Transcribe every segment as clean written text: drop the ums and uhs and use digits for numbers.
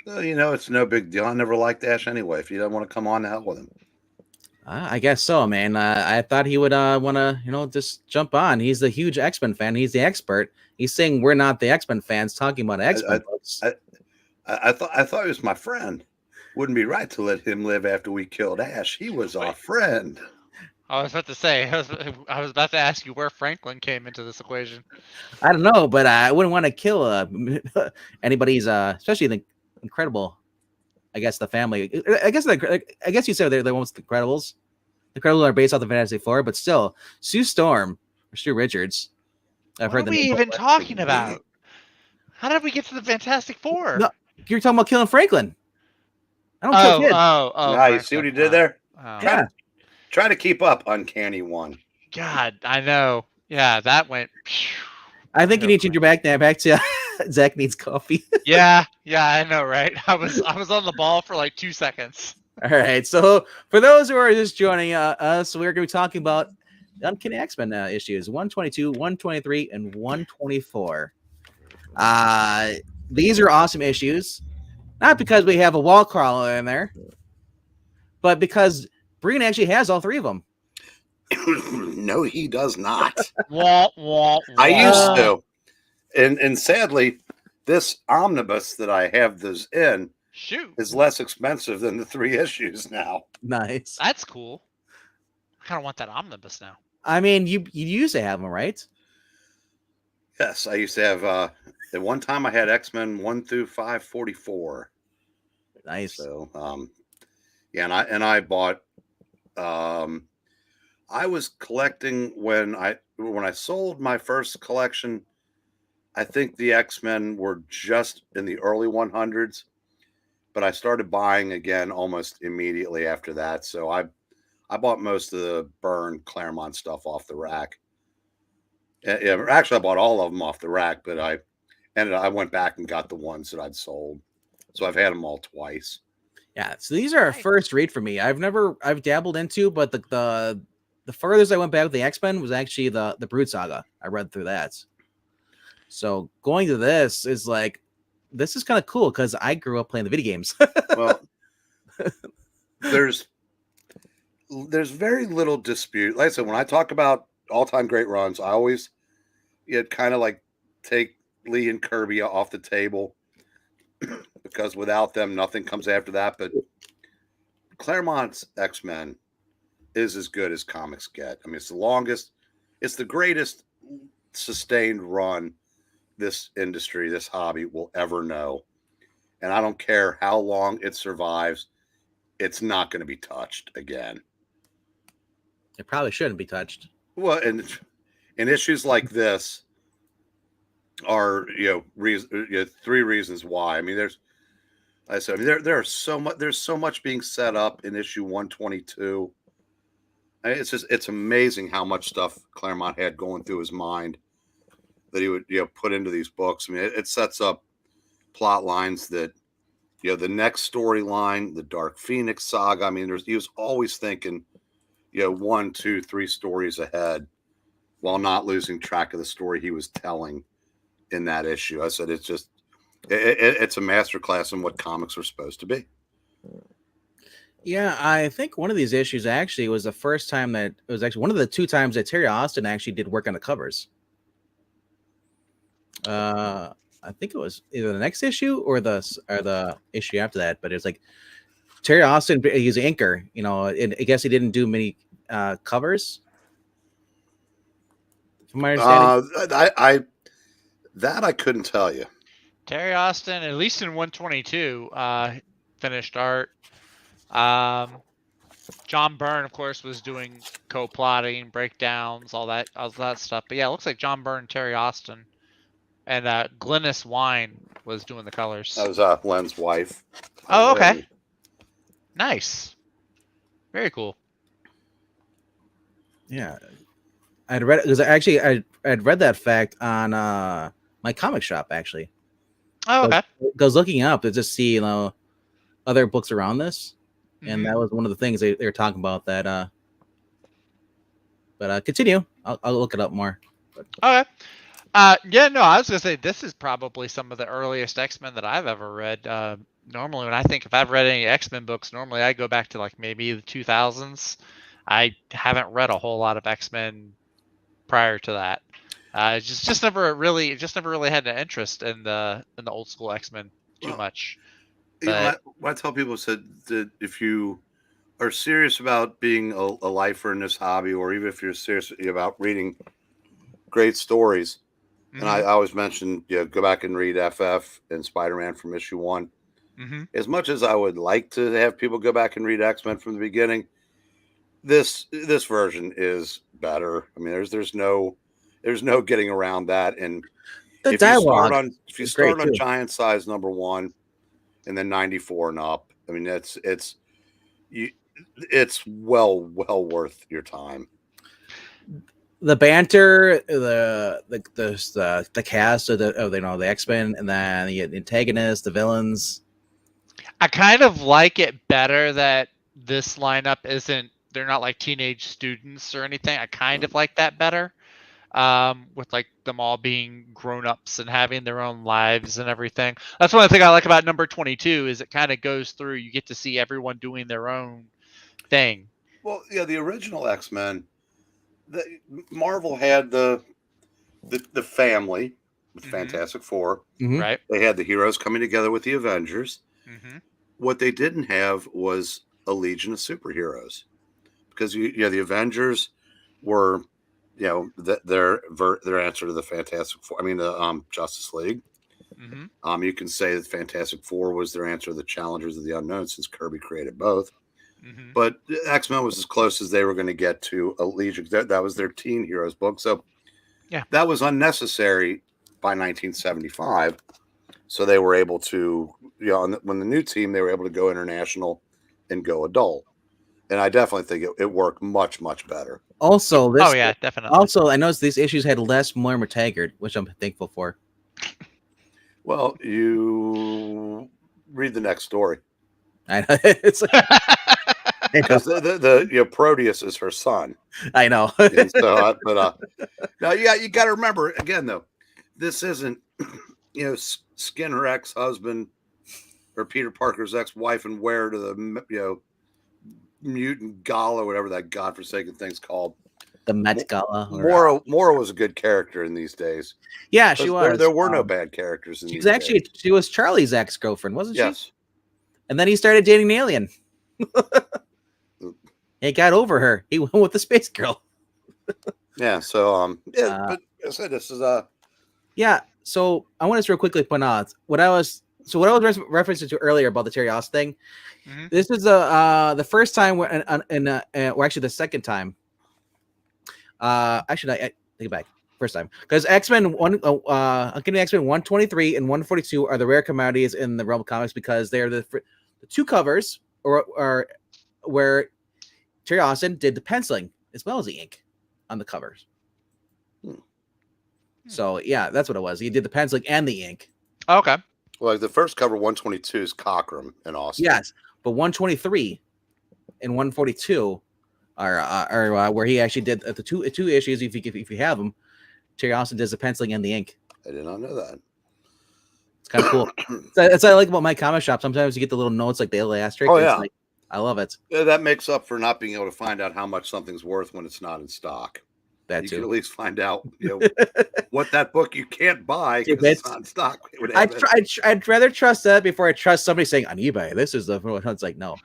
It's no big deal. I never liked Ash anyway. If you don't want to come on, the hell with him. I guess so, man. I thought he would want to, just jump on. He's the huge X-Men fan. He's the expert. He's saying we're not the X-Men fans talking about X-Men I, books. I, I thought he was my friend. Wouldn't be right to let him live after we killed Ash. He was our Wait, friend. I was about to say, I was about to ask you where Franklin came into this equation. I don't know, but I wouldn't want to kill anybody's, especially the Incredible. I guess the family. I guess you said they're almost the Incredibles. The Incredibles are based off the Fantastic Four, but still, Sue Storm or Stu Richards. I've What heard are the we name even before. talking about? How did we get to the Fantastic Four? No, you're talking about killing Franklin. I don't kill Oh, kids. oh, oh, Now you see what Franklin. he did there? Oh, Try Yeah, to try to keep up, Uncanny One. God, I know. Yeah, that went I think you real need to change quick. your back to Zach needs coffee. Yeah, I know, right? I was on the ball for like 2 seconds. All right, so for those who are just joining us, we're going to be talking about Uncanny X-Men issues 122, 123, and 124. Uh, these are awesome issues, not because we have a wall crawler in there, but because Breen actually has all three of them. No, he does not. Wah, wah, I used wah. to, and sadly, this omnibus that I have this in Shoot, is less expensive than the 3 issues now. Nice. that's cool. I kind of want that omnibus now. I mean, you used to have them, right? Yes, I used to have. At one time, I had X-Men 1 through 544. Nice. So, yeah, and I bought. Um, I was collecting when I sold my first collection. I think the X-Men were just in the early 100s, but I started buying again almost immediately after that. So I bought most of the Byrne Claremont stuff off the rack. Yeah, actually, I bought all of them off the rack, but I went back and got the ones that I'd sold. So I've had them all twice. Yeah, so these are a Nice. first read for me. I've dabbled into, but the furthest I went back with the X-Men was actually the Brood Saga. I read through that. So going to this is like, this is kind of cool because I grew up playing the video games. Well, there's very little dispute. Like I said, when I talk about all time great runs, I always kind of like take Lee and Kirby off the table because without them, nothing comes after that. But Claremont's X Men is as good as comics get. I mean, it's the longest, it's the greatest sustained run this industry, this hobby will ever know. And I don't care how long it survives, it's not going to be touched again. It probably shouldn't be touched. Well, and issues like this are three reasons why. I mean, there's so much being set up in issue 122. It's amazing how much stuff Claremont had going through his mind that he would put into these books. I mean, it sets up plot lines that the next storyline, the Dark Phoenix saga. I mean, he was always thinking 1, 2, 3 stories ahead while not losing track of the story he was telling in that issue. I said it's a masterclass in what comics are supposed to be. Yeah, I think one of these issues actually was the first time that it was actually one of the two times that Terry Austin actually did work on the covers. I think it was either the next issue or the issue after that, but it's like Terry Austin, he's an inker, and I guess he didn't do many covers. From my understanding, I couldn't tell you. Terry Austin, at least in 122, finished art. John Byrne, of course, was doing co-plotting, breakdowns, all that stuff. But yeah, it looks like John Byrne, Terry Austin, and Glynis Wine was doing the colors. That was Len's wife. Oh, okay. Nice. Very cool. yeah, I'd read it because I'd read that fact on my comic shop actually. Oh, okay. Goes looking up to just see other books around this, and Mhm. that was one of the things they were talking about. That, but continue. I'll look it up more. Okay. Yeah, no, I was gonna say this is probably some of the earliest X-Men that I've ever read. normally when I think if I've read any X-Men books, normally I go back to like maybe the 2000s. I haven't read a whole lot of X-Men prior to that. Just never really had an interest in the old school X-Men too Well, much. you know, But I tell people said that if you are serious about being a lifer in this hobby, or even if you're serious about reading great stories, and I mhm, always mention, go back and read FF and Spider-Man from issue 1. mhm. As much as I would like to have people go back and read X-Men from the beginning, this version is better. I mean, there's no getting around that. And The if you dialogue is great start on too. Giant Size number 1 and then 94 and up, I mean, you it's well worth your time. The banter, the cast of the X-Men, and then the antagonists, the villains. I kind of like it better that this lineup they're not like teenage students or anything. I kind of like that better. With like them all being grown-ups and having their own lives and everything. That's one thing I like about number 22 is it kind of goes through. You get to see everyone doing their own thing. Well, yeah, the original X-Men, Marvel had the family with Mhm. Fantastic Four. Mhm. Right? They had the heroes coming together with the Avengers. Mm-hmm. What they didn't have was a legion of superheroes, because the Avengers were, their answer to the Fantastic Four. I mean, the Justice League. Mm-hmm. You can say that Fantastic Four was their answer to the Challengers of the Unknown, since Kirby created both. Mm-hmm. But X-Men was as close as they were going to get to a legion. That was their teen heroes book. So Yeah. that was unnecessary by 1975. So they were able to, when the new team, they were able to go international and go adult. And I definitely think it worked much, much better. Also, Oh yeah, definitely. Also, I noticed these issues had less Moira Taggart, which I'm thankful for. Well, you read the next story. I know. It's like, Because the Proteus is her son. I know. And so, now you got to remember again though, this isn't Skinner ex-husband or Peter Parker's ex-wife and wear to the mutant gala, whatever that godforsaken thing's called. The Met Gala. Mora was a good character in these days. Yeah, she was. There were no bad characters in these days. She was Charlie's ex-girlfriend, wasn't she? Yes. And then he started dating an alien. He got over her. He went with the space girl. Yeah. So but I said this is Yeah. So I want to real quickly point out what I was referencing to earlier about the Terry Austin thing. Mm-hmm. This is the first time, or actually the second time. Actually, I take it back. First time, because X-Men Uncanny X-Men 123 and 142 are the rare commodities in the realm of comics, because they are the two covers or where Terry Austin did the penciling as well as the ink on the covers. So yeah, that's what it was. He did the penciling and the ink. Okay. Well, like the first cover, 122, is Cockrum and Austin. Yes, but 123 and 142 are where he actually did the two issues. If you have them, Terry Austin does the penciling and the ink. I did not know that. It's kind of cool. That's what I like about my comic shop. Sometimes you get the little notes like the little asterisk. Oh yeah, like, I love it. Yeah, that makes up for not being able to find out how much something's worth when it's not in stock. That you too. can at least find out what that book you can't buy because it's not in stock. I'd rather trust that before I trust somebody saying on eBay, this is the one. It's like, no.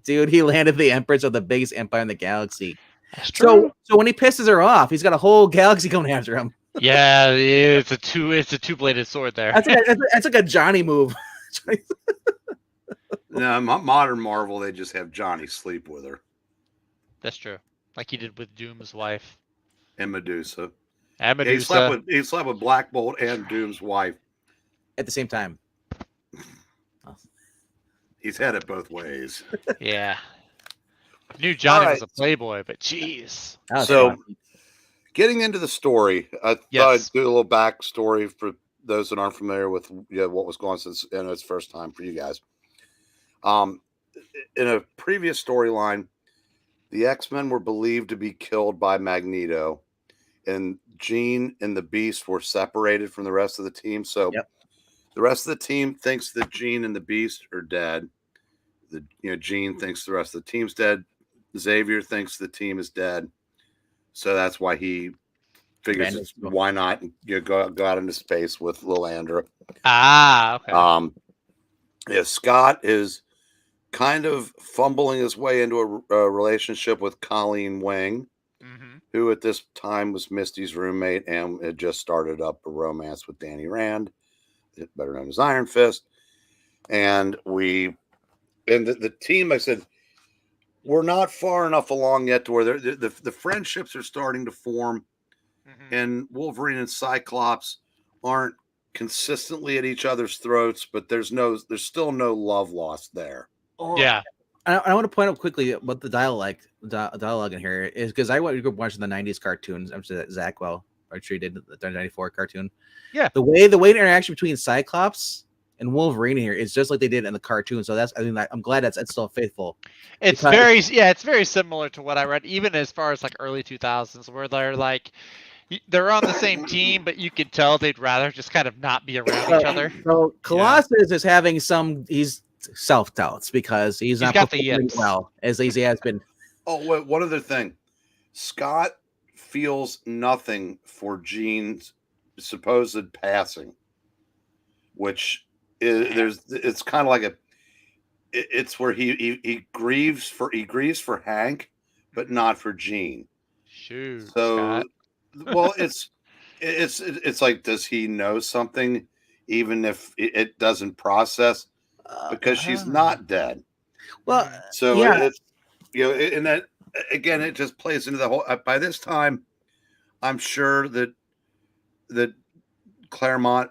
Dude, he landed the Empress of the biggest empire in the galaxy. That's true. So when he pisses her off, he's got a whole galaxy coming after him. Yeah, it's a two-bladed sword there. That's like a Johnny move. No, modern Marvel, they just have Johnny sleep with her. That's true. Like he did with Doom's wife. And Medusa. And Medusa. He slept with Black Bolt and Doom's wife. At the same time. He's had it both ways. Yeah. Knew Johnny right. was a playboy, but jeez. So, getting into the story, I thought I'd do a little backstory for those that aren't familiar with what was going on since it's first time for you guys. In a previous storyline, the X-Men were believed to be killed by Magneto, and Jean and the Beast were separated from the rest of the team. So Yep. the rest of the team thinks that Jean and the Beast are dead. Jean thinks the rest of the team's dead. Xavier thinks the team is dead. So that's why he figures why not go out into space with Lilandra. Okay. Scott is kind of fumbling his way into a relationship with Colleen Wing, who at this time was Misty's roommate and had just started up a romance with Danny Rand, better known as Iron Fist. And the team, I said, we're not far enough along yet to where the friendships are starting to form, and Wolverine and Cyclops aren't consistently at each other's throats, but there's still no love lost there. Yeah. I want to point out quickly what the dialogue in here is, because I grew up watching the 90s cartoons. I'm sure that Zach treated the 94 cartoon. Yeah. The way the interaction between Cyclops and Wolverine here is just like they did in the cartoon. So I'm glad that's still faithful. It's very similar to what I read, even as far as like early 2000s, where they're on the same team, but you could tell they'd rather just kind of not be around each other. So Colossus is having he's self-doubts because he's not performing well as he has been. Oh, wait, one other thing. Scott feels nothing for Jean's supposed passing, which it's kind of like it's where he grieves for Hank, but not for Jean. Shoot. So, Scott. Well, it's like, does he know something, even if it doesn't process? Because she's not dead. Well, so yeah. It's and that again, it just plays into the whole. By this time, I'm sure that Claremont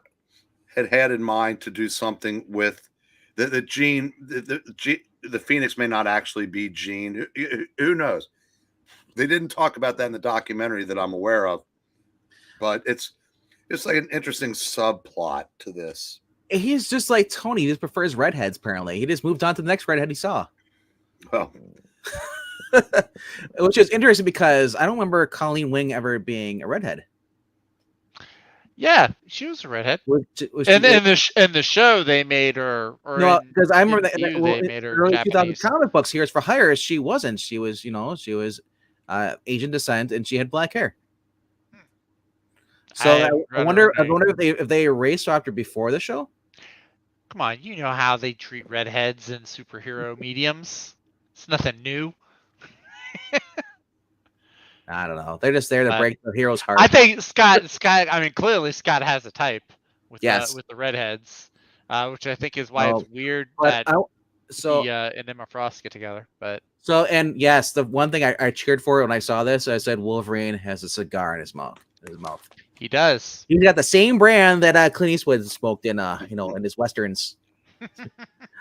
had in mind to do something with the Jean. The Phoenix may not actually be Jean. Who knows? They didn't talk about that in the documentary that I'm aware of, but it's like an interesting subplot to this. He's just like Tony. He just prefers redheads. Apparently, he just moved on to the next redhead he saw. Well, which is interesting because I don't remember Colleen Wing ever being a redhead. Yeah, she was a redhead. In the show, they made her. No, because I remember they made her early Japanese. 2000 comic books. Here's for Hire. She wasn't. She was, Asian descent, and she had black hair. So I wonder if they erased her after before the show. Come on, you know how they treat redheads in superhero mediums. It's nothing new. I don't know. They're just there to break the hero's heart. I think Scott. I mean, clearly Scott has a type with the redheads, which I think is why it's weird that he and Emma Frost get together. But yes, the one thing I cheered for when I saw this, I said Wolverine has a cigar in his mouth. He does. He's got the same brand that Clint Eastwood smoked in in his westerns.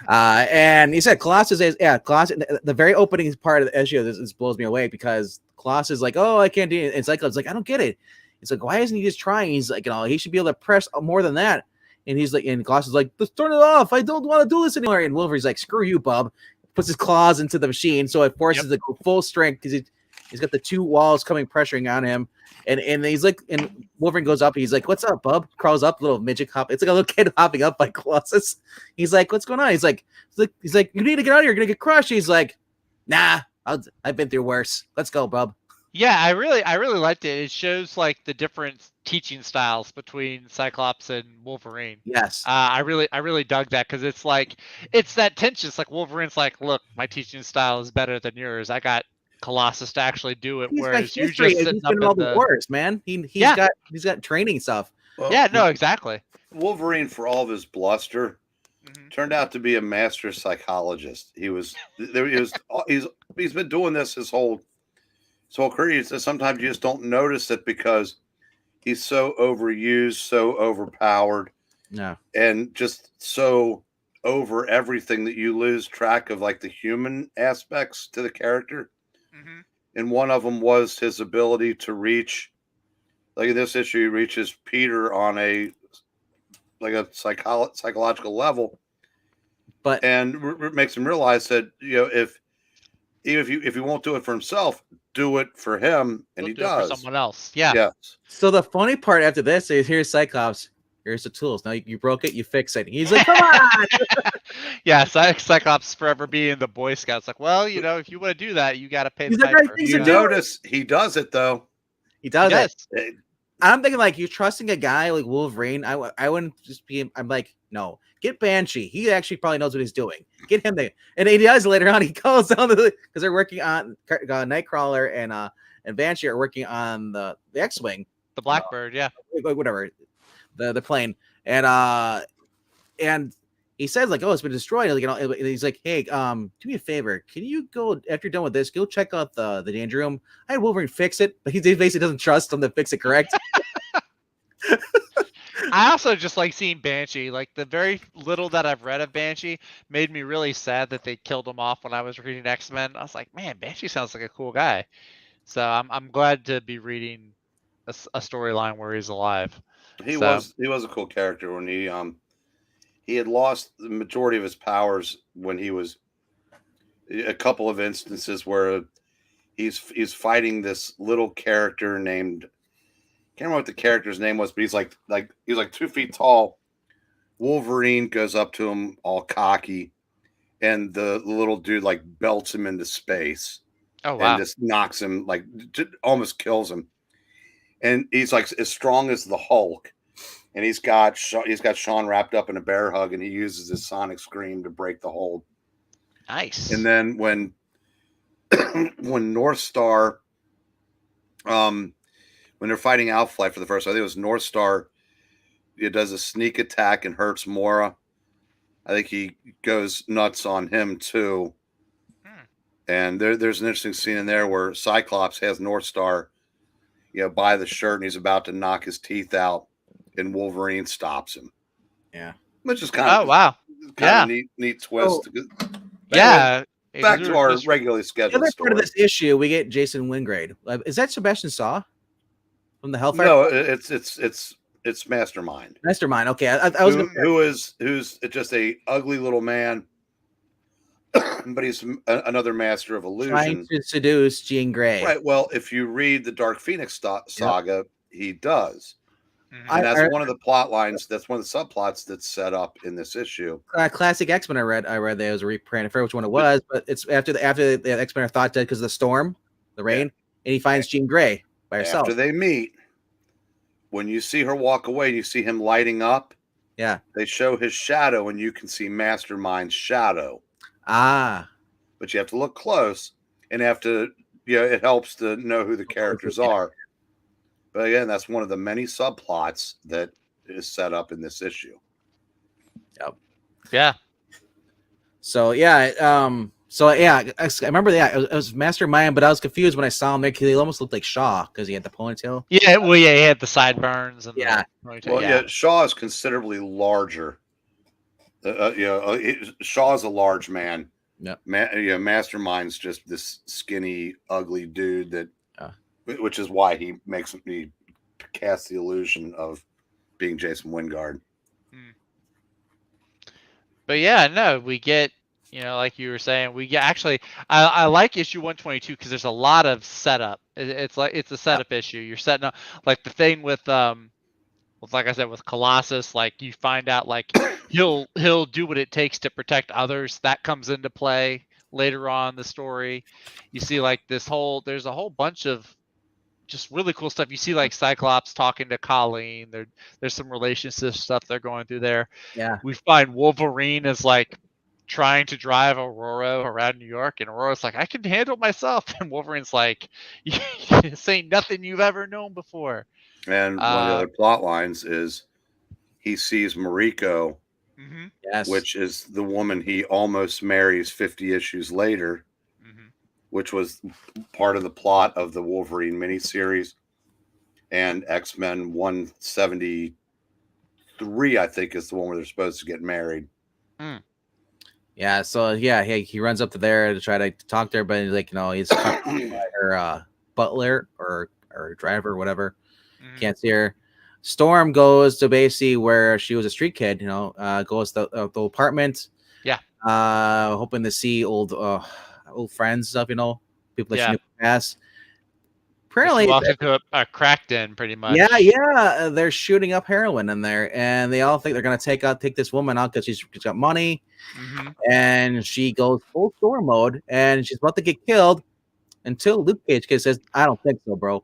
And he said Colossus is Colossus. The very opening part of the issue, this blows me away because Colossus is like, oh, I can't do it. And Cyclops like, I don't get it. It's like, why isn't he just trying? He's like, he should be able to press more than that. And he's like, and Colossus is like, let's turn it off. I don't want to do this anymore. And Wolverine's like, screw you, bub. Puts his claws into the machine, so it forces it to go full strength because he's got the two walls pressuring on him. And he's like, and Wolverine goes up. He's like, "What's up, bub?" Crawls up, little midget hop. It's like a little kid hopping up by Colossus. He's like, "What's going on?" He's like, "You need to get out of here. You're gonna get crushed." He's like, "Nah, I've been through worse. Let's go, bub." Yeah, I really liked it. It shows like the different teaching styles between Cyclops and Wolverine. Yes, I really dug that because it's that tension. It's like Wolverine's like, "Look, my teaching style is better than yours. I got Colossus to actually do it, whereas you're just sitting up in all the wars, man. He's got training stuff. Well, yeah, no, exactly. Wolverine, for all of his bluster, turned out to be a master psychologist. He's been doing this his whole career. So sometimes you just don't notice it because he's so overused, so overpowered, and just so over everything that you lose track of like the human aspects to the character. And one of them was his ability to reach, like in this issue, he reaches Peter on a psychological level, but and makes him realize that if he won't do it for himself, do it for him, and He'll he do it for does. someone else. Yeah. Yes. So the funny part after this is here's Cyclops. Here's the tools. Now you broke it, you fix it. He's like, come on. Yeah, Cyclops forever being the Boy Scouts. Like, well, if you want to do that, you got to pay He's the like, right piper. things You to do. notice he does it though. He does He it. does. I'm thinking like you're trusting a guy like Wolverine. I wouldn't just be. I'm like, no, get Banshee. He actually probably knows what he's doing. Get him there. And he does later on. He goes down to because they're working on Nightcrawler and Banshee are working on the X-wing. The Blackbird, yeah. Whatever, the plane, and he says like, oh, it's been destroyed. Like, and he's like, hey, do me a favor, can you go after you're done with this, go check out the danger room. I had Wolverine fix it, but he basically doesn't trust him to fix it correct. I also just like seeing Banshee. Like the very little that I've read of Banshee made me really sad that they killed him off when I was reading X-Men. I was like, man, Banshee sounds like a cool guy. So I'm glad to be reading a storyline where he's alive. He was a cool character when he had lost the majority of his powers when he was a couple of instances where he's fighting this little character named, can't remember what the character's name was, but he's like 2 feet tall. Wolverine goes up to him all cocky, and the little dude like belts him into space. Oh wow! And just knocks him, like almost kills him. And he's like as strong as the Hulk, and he's got Sean wrapped up in a bear hug, and he uses his sonic scream to break the hold. Nice. And then when North Star, when they're fighting Outflight for the first time, I think it was North Star. It does a sneak attack and hurts Mora. I think he goes nuts on him too. And there's an interesting scene in there where Cyclops has North Star, by the shirt, and he's about to knock his teeth out, and Wolverine stops him. Yeah, which is kind of a neat twist. Yeah. Back to our regularly scheduled other story. part of this issue, we get Jason Wingrade. Is that Sebastian Shaw from the Hellfire? No, it's Mastermind. Mastermind. Okay, I was who's just a ugly little man. But he's another master of illusion. Trying to seduce Jean Grey. Right. Well, if you read the Dark Phoenix saga, he does. Mm-hmm. And that's one of the plot lines. That's one of the subplots that's set up in this issue. Classic X-Men. I read that it was a reprint. I forget which one it was, but it's after the X-Men are thought dead because of the storm, the rain, and he finds Jean Grey by herself. After they meet, when you see her walk away, and you see him lighting up. Yeah. They show his shadow, and you can see Mastermind's shadow. But you have to look close, and it helps to know who the characters are. But again, that's one of the many subplots that is set up in this issue. Yep. Yeah. So yeah, I remember that it was Mastermind, but I was confused when I saw him. He almost looked like Shaw because he had the ponytail. Yeah, well, yeah, he had the sideburns and the ponytail. Shaw is considerably larger. Shaw is a large man. Yeah. Mastermind's just this skinny, ugly dude that, which is why he makes me cast the illusion of being Jason Wingard. But yeah, no, we get, like you were saying, we get actually. I like issue 122 because there's a lot of setup. It's a setup issue. You're setting up like the thing with like I said, with Colossus, like you find out like he'll do what it takes to protect others. That comes into play later on in the story. You see like there's a whole bunch of just really cool stuff. You see like Cyclops talking to Colleen. There's some relationship stuff they're going through there. Yeah. We find Wolverine is like trying to drive Aurora around New York, and Aurora's like, I can handle myself. And Wolverine's like, this ain't nothing you've ever known before. And one of the other plot lines is he sees Mariko, yes, which is the woman he almost marries 50 issues later, which was part of the plot of the Wolverine miniseries and X-Men 173, I think, is the one where they're supposed to get married. Yeah, so he runs up to there to try to talk to her, but he's like, he's her butler or driver or whatever. Can't see her. Storm goes to basically where she was a street kid, goes to the apartment. Yeah. Hoping to see old friends stuff, people that she knew past. apparently, She walks into a crack den, pretty much. yeah, they're shooting up heroin in there, and they all think they're gonna take this woman out because she's got money, and she goes full store mode, and she's about to get killed until Luke Cage says, "I don't think so, bro."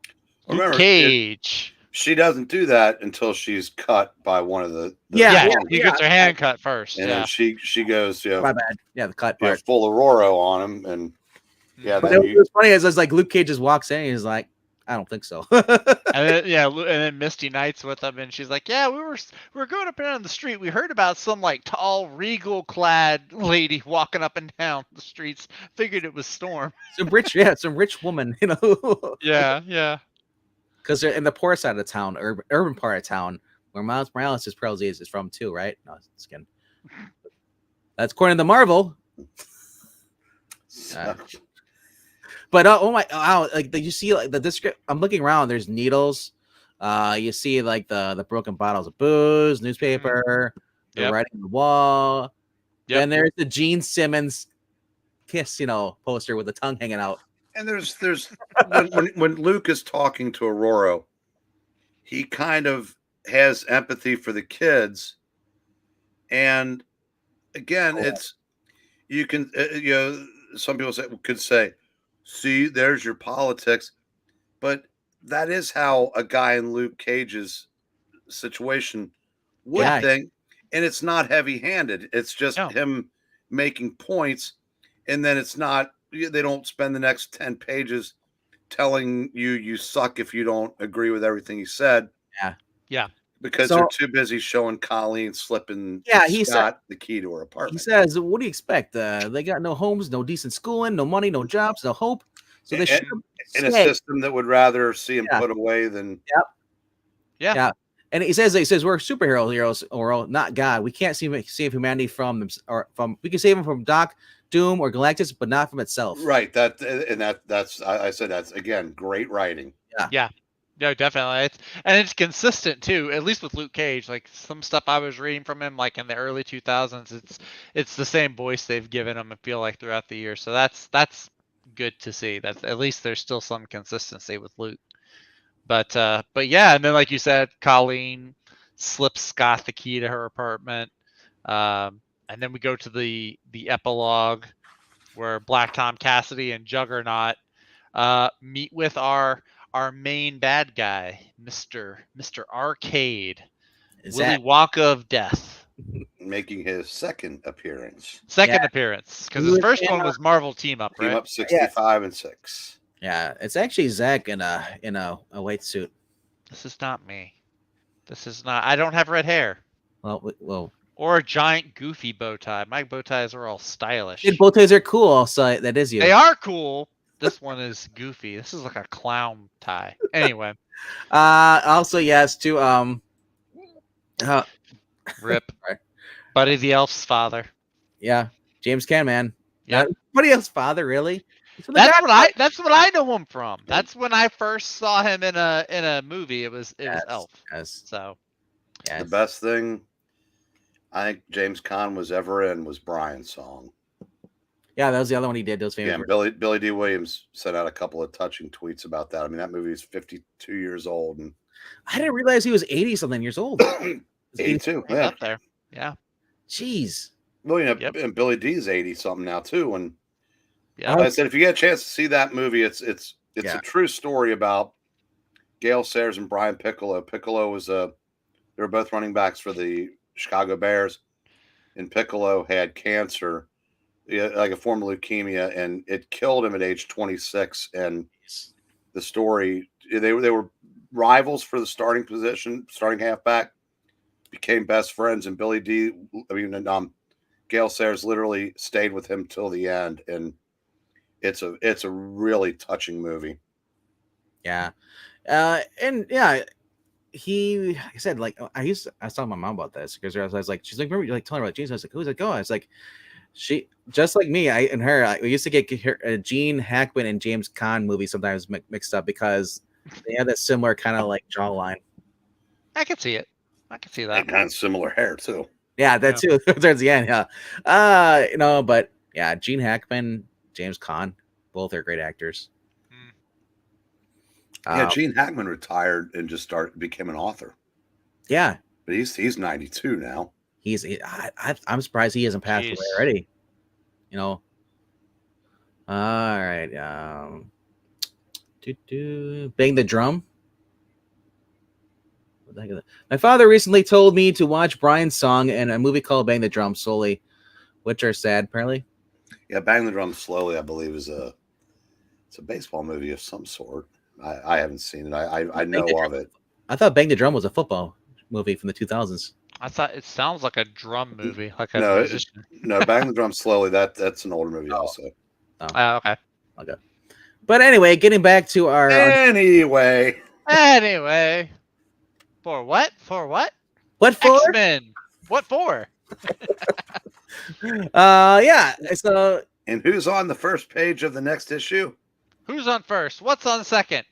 Luke Cage. She doesn't do that until she's cut by one of the she gets her hand cut first. And then she goes, my bad. Yeah, the cut part. Full of Roro on him, and But it was funny is like Luke Cage just walks in and he's like, I don't think so. and then Misty Knight's with him, and she's like, "Yeah, we were going up and down the street. We heard about some like tall, regal clad lady walking up and down the streets. Figured it was Storm. some rich woman, you know. Yeah. Because they're in the poor side of the town, urban part of town, where Miles Morales is from too, right? No, it's kidding. That's according to Marvel. But oh my, wow! Like you see, like the description. I'm looking around. There's needles. You see like the broken bottles of booze, newspaper, the writing on the wall. And there's the Gene Simmons kiss, poster with the tongue hanging out. And there's when Luke is talking to Aurora, he kind of has empathy for the kids, and again, it's you can some people could say, see, there's your politics, but that is how a guy in Luke Cage's situation would think, and it's not heavy-handed. It's just him making points, and then it's not. They don't spend the next 10 pages telling you suck if you don't agree with everything he said. Yeah. Because they're too busy showing Colleen slipping Scott the key to her apartment. He says, what do you expect? They got no homes, no decent schooling, no money, no jobs, no hope. So they should in a system that would rather see him put away than Yeah. And he says we're superhero heroes, or not God. We can't save humanity from we can save him from Doc Doom or Galactus, but not from itself. Right. That's I said that's again great writing. Yeah. No, definitely. It's consistent too, at least with Luke Cage. Like some stuff I was reading from him, like in the early 2000s, it's the same voice they've given him, I feel like, throughout the year. So that's good to see. That's at least there's still some consistency with Luke. But yeah, and then like you said, Colleen slips Scott the key to her apartment. And then we go to the epilogue where Black Tom Cassidy and Juggernaut meet with our main bad guy, Mr. Arcade, Willy Wonka of Death, making his second appearance. Appearance, because his first one was Marvel Team Up, right? Team Up 65 and 6. Yeah, it's actually Zach in a white suit. This is not me. This is not. I don't have red hair. Well. Or a giant goofy bow tie. My bow ties are all stylish. Bow ties are cool, so that is you. They are cool. This one is goofy. This is like a clown tie. Anyway. Also, yes, to Rip. Buddy the Elf's father. Yeah, James Caan, man. Yeah. Buddy Elf's father, really? That's what I know him from. That's when I first saw him in a movie. It was Elf. Yes. So the best thing I think James Caan was ever in was Brian's Song. Yeah, that was the other one he did. Those famous. Yeah, Billy D. Williams sent out a couple of touching tweets about that. I mean, that movie is 52 years old, and I didn't realize he was 80-something years old. 82. Yeah, up there. Yeah. Jeez. Well, and Billy D's 80-something now too. And yeah, like I said, if you get a chance to see that movie, it's a true story about Gale Sayers and Brian Piccolo. Piccolo was they were both running backs for the Chicago Bears, and Piccolo had cancer, like a form of leukemia, and it killed him at age 26. And the story, they were rivals for the starting position, starting halfback, became best friends, and Gale Sayers literally stayed with him till the end, and it's a really touching movie. Yeah, and yeah. He said, like, I was telling my mom about this because I was like, she's like, remember, like, telling her about James. I was like, who's it going? It's like, she just like me. We used to get Gene Hackman and James Caan movies sometimes mixed up because they have that similar kind of like jawline. I can see it. I can see that. And kind of similar hair too. Yeah, that too. Towards the end, yeah. But yeah, Gene Hackman, James Caan, both are great actors. Yeah, Gene Hackman retired and just became an author. Yeah, but he's 92 now. I'm surprised he hasn't passed away already. You know. All right. Bang the Drum. What the heck is that? My father recently told me to watch Brian's Song and a movie called Bang the Drum slowly, which are sad apparently. Yeah, Bang the Drum Slowly, I believe, it's a baseball movie of some sort. I haven't seen it. I know of it. I thought Bang the Drum was a football movie from the 2000s. I thought it sounds like a drum movie, like a No, musician. No, Bang the Drum Slowly. That's an older movie also. Okay. But anyway, getting back to our Anyway. For what? For what? What for? X-Men. What for? Yeah. So. And who's on the first page of the next issue? Who's on first? What's on second?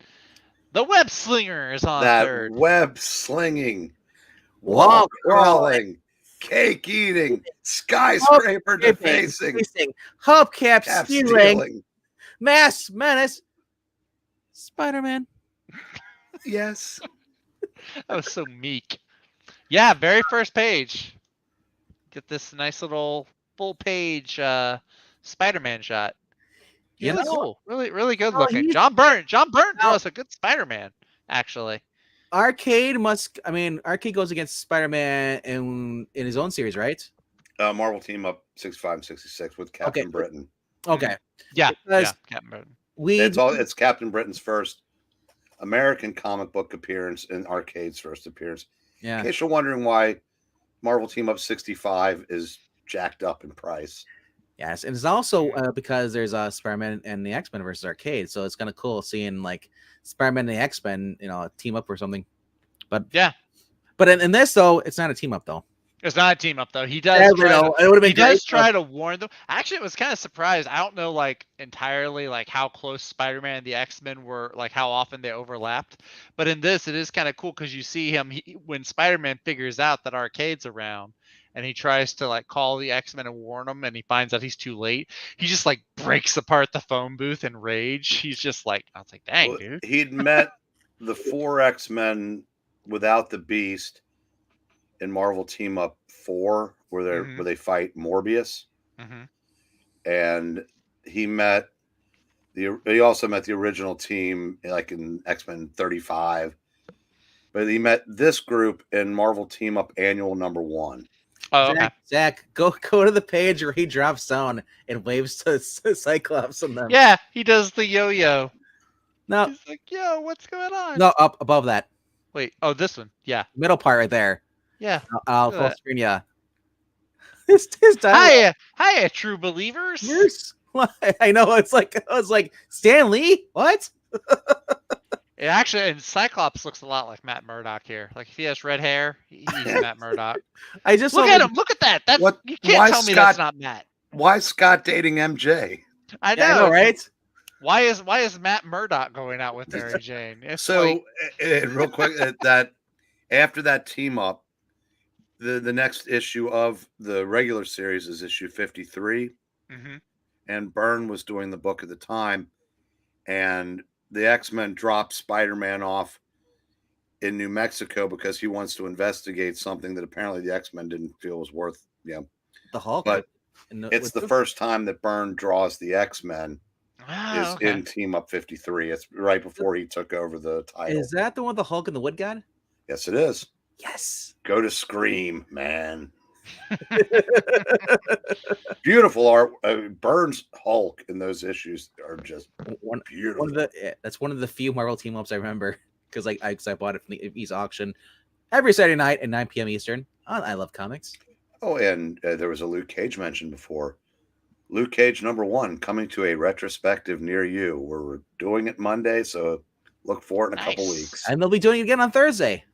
The web slinger is on third. Web slinging, wall crawling, cake eating, skyscraper defacing, hubcap stealing, mass menace, Spider-Man. Yes. That was so meek. Yeah, very first page. Get this nice little full page Spider-Man shot. Yeah, cool. Really good looking. John Byrne draws a good Spider-Man, actually. Arcade goes against Spider-Man in his own series, right? Marvel Team Up 65 and 66 with Captain Britain. Okay. Yeah, Captain Britain. It's Captain Britain's first American comic book appearance and Arcade's first appearance. Yeah. In case you're wondering why Marvel Team Up 65 is jacked up in price. Yes, and it's also because there's Spider-Man and the X-Men versus Arcade, so it's kind of cool seeing like Spider-Man and the X-Men, team up or something. But yeah, but in this though, it's not a team up though. It's not a team up though. He does. Try to warn them. Actually, it was kind of surprised. I don't know like entirely like how close Spider-Man and the X-Men were, like how often they overlapped. But in this, it is kind of cool because you see him when Spider-Man figures out that Arcade's around. And he tries to like call the X-Men and warn them, and he finds out he's too late. He just like breaks apart the phone booth in rage. He's just like, I was like, dang, dude. He'd met the 4 X-Men without the Beast in Marvel Team Up 4, where they fight Morbius, and he also met the original team like in X-Men 35, but he met this group in Marvel Team Up Annual number 1. Oh, okay. Zach, go to the page where he drops down and waves to Cyclops on them. Yeah, he does the yo-yo. No, he's like, yo, what's going on? No, up above that. Wait, oh, this one. Yeah, middle part right there. Yeah, I'll full screen. Yeah. Hiya, true believers. Yes. I know. I was like Stan Lee. What? It actually, and Cyclops looks a lot like Matt Murdock here. Like if he has red hair, he's Matt Murdock. I just look at him. Look at that. That's what? You can't tell me that's not Matt. Why is Scott dating MJ? I know, right? Why is Matt Murdock going out with Mary Jane? It's real quick, that after that team up, the next issue of the regular series is issue 53, and Byrne was doing the book at the time, and the X-Men dropped Spider-Man off in New Mexico because he wants to investigate something that apparently the X-Men didn't feel was worth, the Hulk. But it's the first time that Byrne draws the X-Men in Team Up 53. It's right before he took over the title. Is that the one with the Hulk and the Wood God? Yes, it is. Yes. Go to Scream, man. Beautiful art. Byrne's Hulk in those issues are just beautiful. That's one of the few Marvel team ups I remember because I bought it from the East auction every Saturday night at 9 p.m. Eastern. I love comics. Oh, and there was a Luke Cage mentioned before. Luke Cage number 1 coming to a retrospective near you. We're doing it Monday, so look for it in a couple weeks. And they'll be doing it again on Thursday.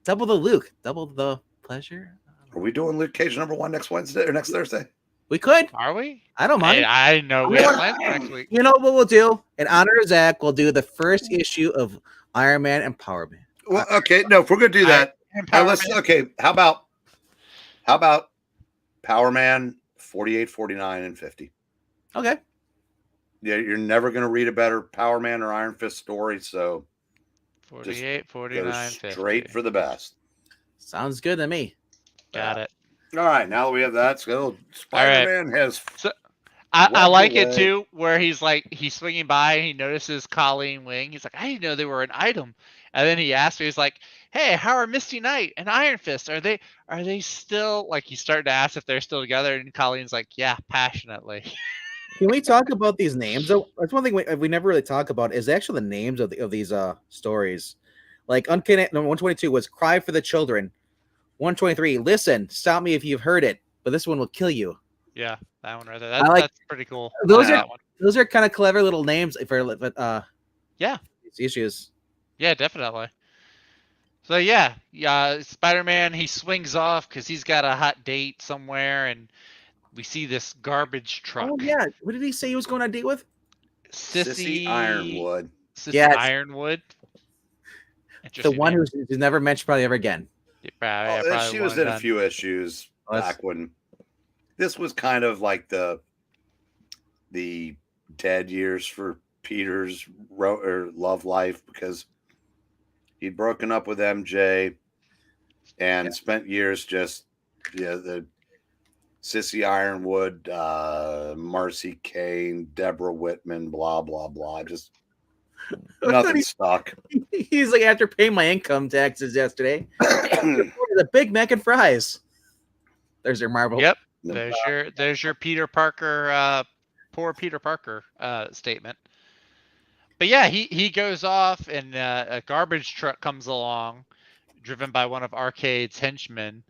Double the Luke, double the pleasure. Are we doing Luke Cage number 1 next Wednesday or next Thursday? We could. Are we? I don't mind. I know we have plans next week. You know what we'll do? In honor of Zach, we'll do the first issue of Iron Man and Power Man. Well, okay, no, if we're gonna do that, how about Power Man 48, 49, and 50? Okay. Yeah, you're never going to read a better Power Man or Iron Fist story. So 48, go 49, straight 50. for the best. Sounds good to me. Got it. All right, now that we have that, so Spider-Man has So I webbed like it away. too, where he's swinging by and he notices Colleen Wing. He's like, I didn't know they were an item. And then he asks me, he's like, hey, how are Misty Knight and Iron Fist? Are they still, like, he's starting to ask if they're still together, and Colleen's like, yeah, passionately. Can we talk about these names? So that's one thing we never really talk about is actually the names of these stories. Like Uncanny 122 was Cry for the Children. 123, listen, stop me if you've heard it, but this one will kill you. Yeah, that one right there. That's pretty cool. Those that one. Those are kind of clever little names for yeah, these issues. Yeah, definitely. So yeah, Spider-Man, he swings off because he's got a hot date somewhere, and we see this garbage truck. Oh yeah, what did he say he was going on a date with? Sissy Ironwood. Sissy Ironwood. The one who's never mentioned probably ever again. Probably she was in a few issues back when this was kind of like the dead years for Peter's love life, because he'd broken up with MJ and spent years just the Sissy Ironwood, Marcy Kane, Deborah Whitman, blah blah blah, just nothing stuck. He's like, after paying my income taxes yesterday, the Big Mac and fries. There's your Marvel. Yep. There's your Peter Parker, poor Peter Parker statement. But yeah, he goes off, and a garbage truck comes along, driven by one of Arcade's henchmen,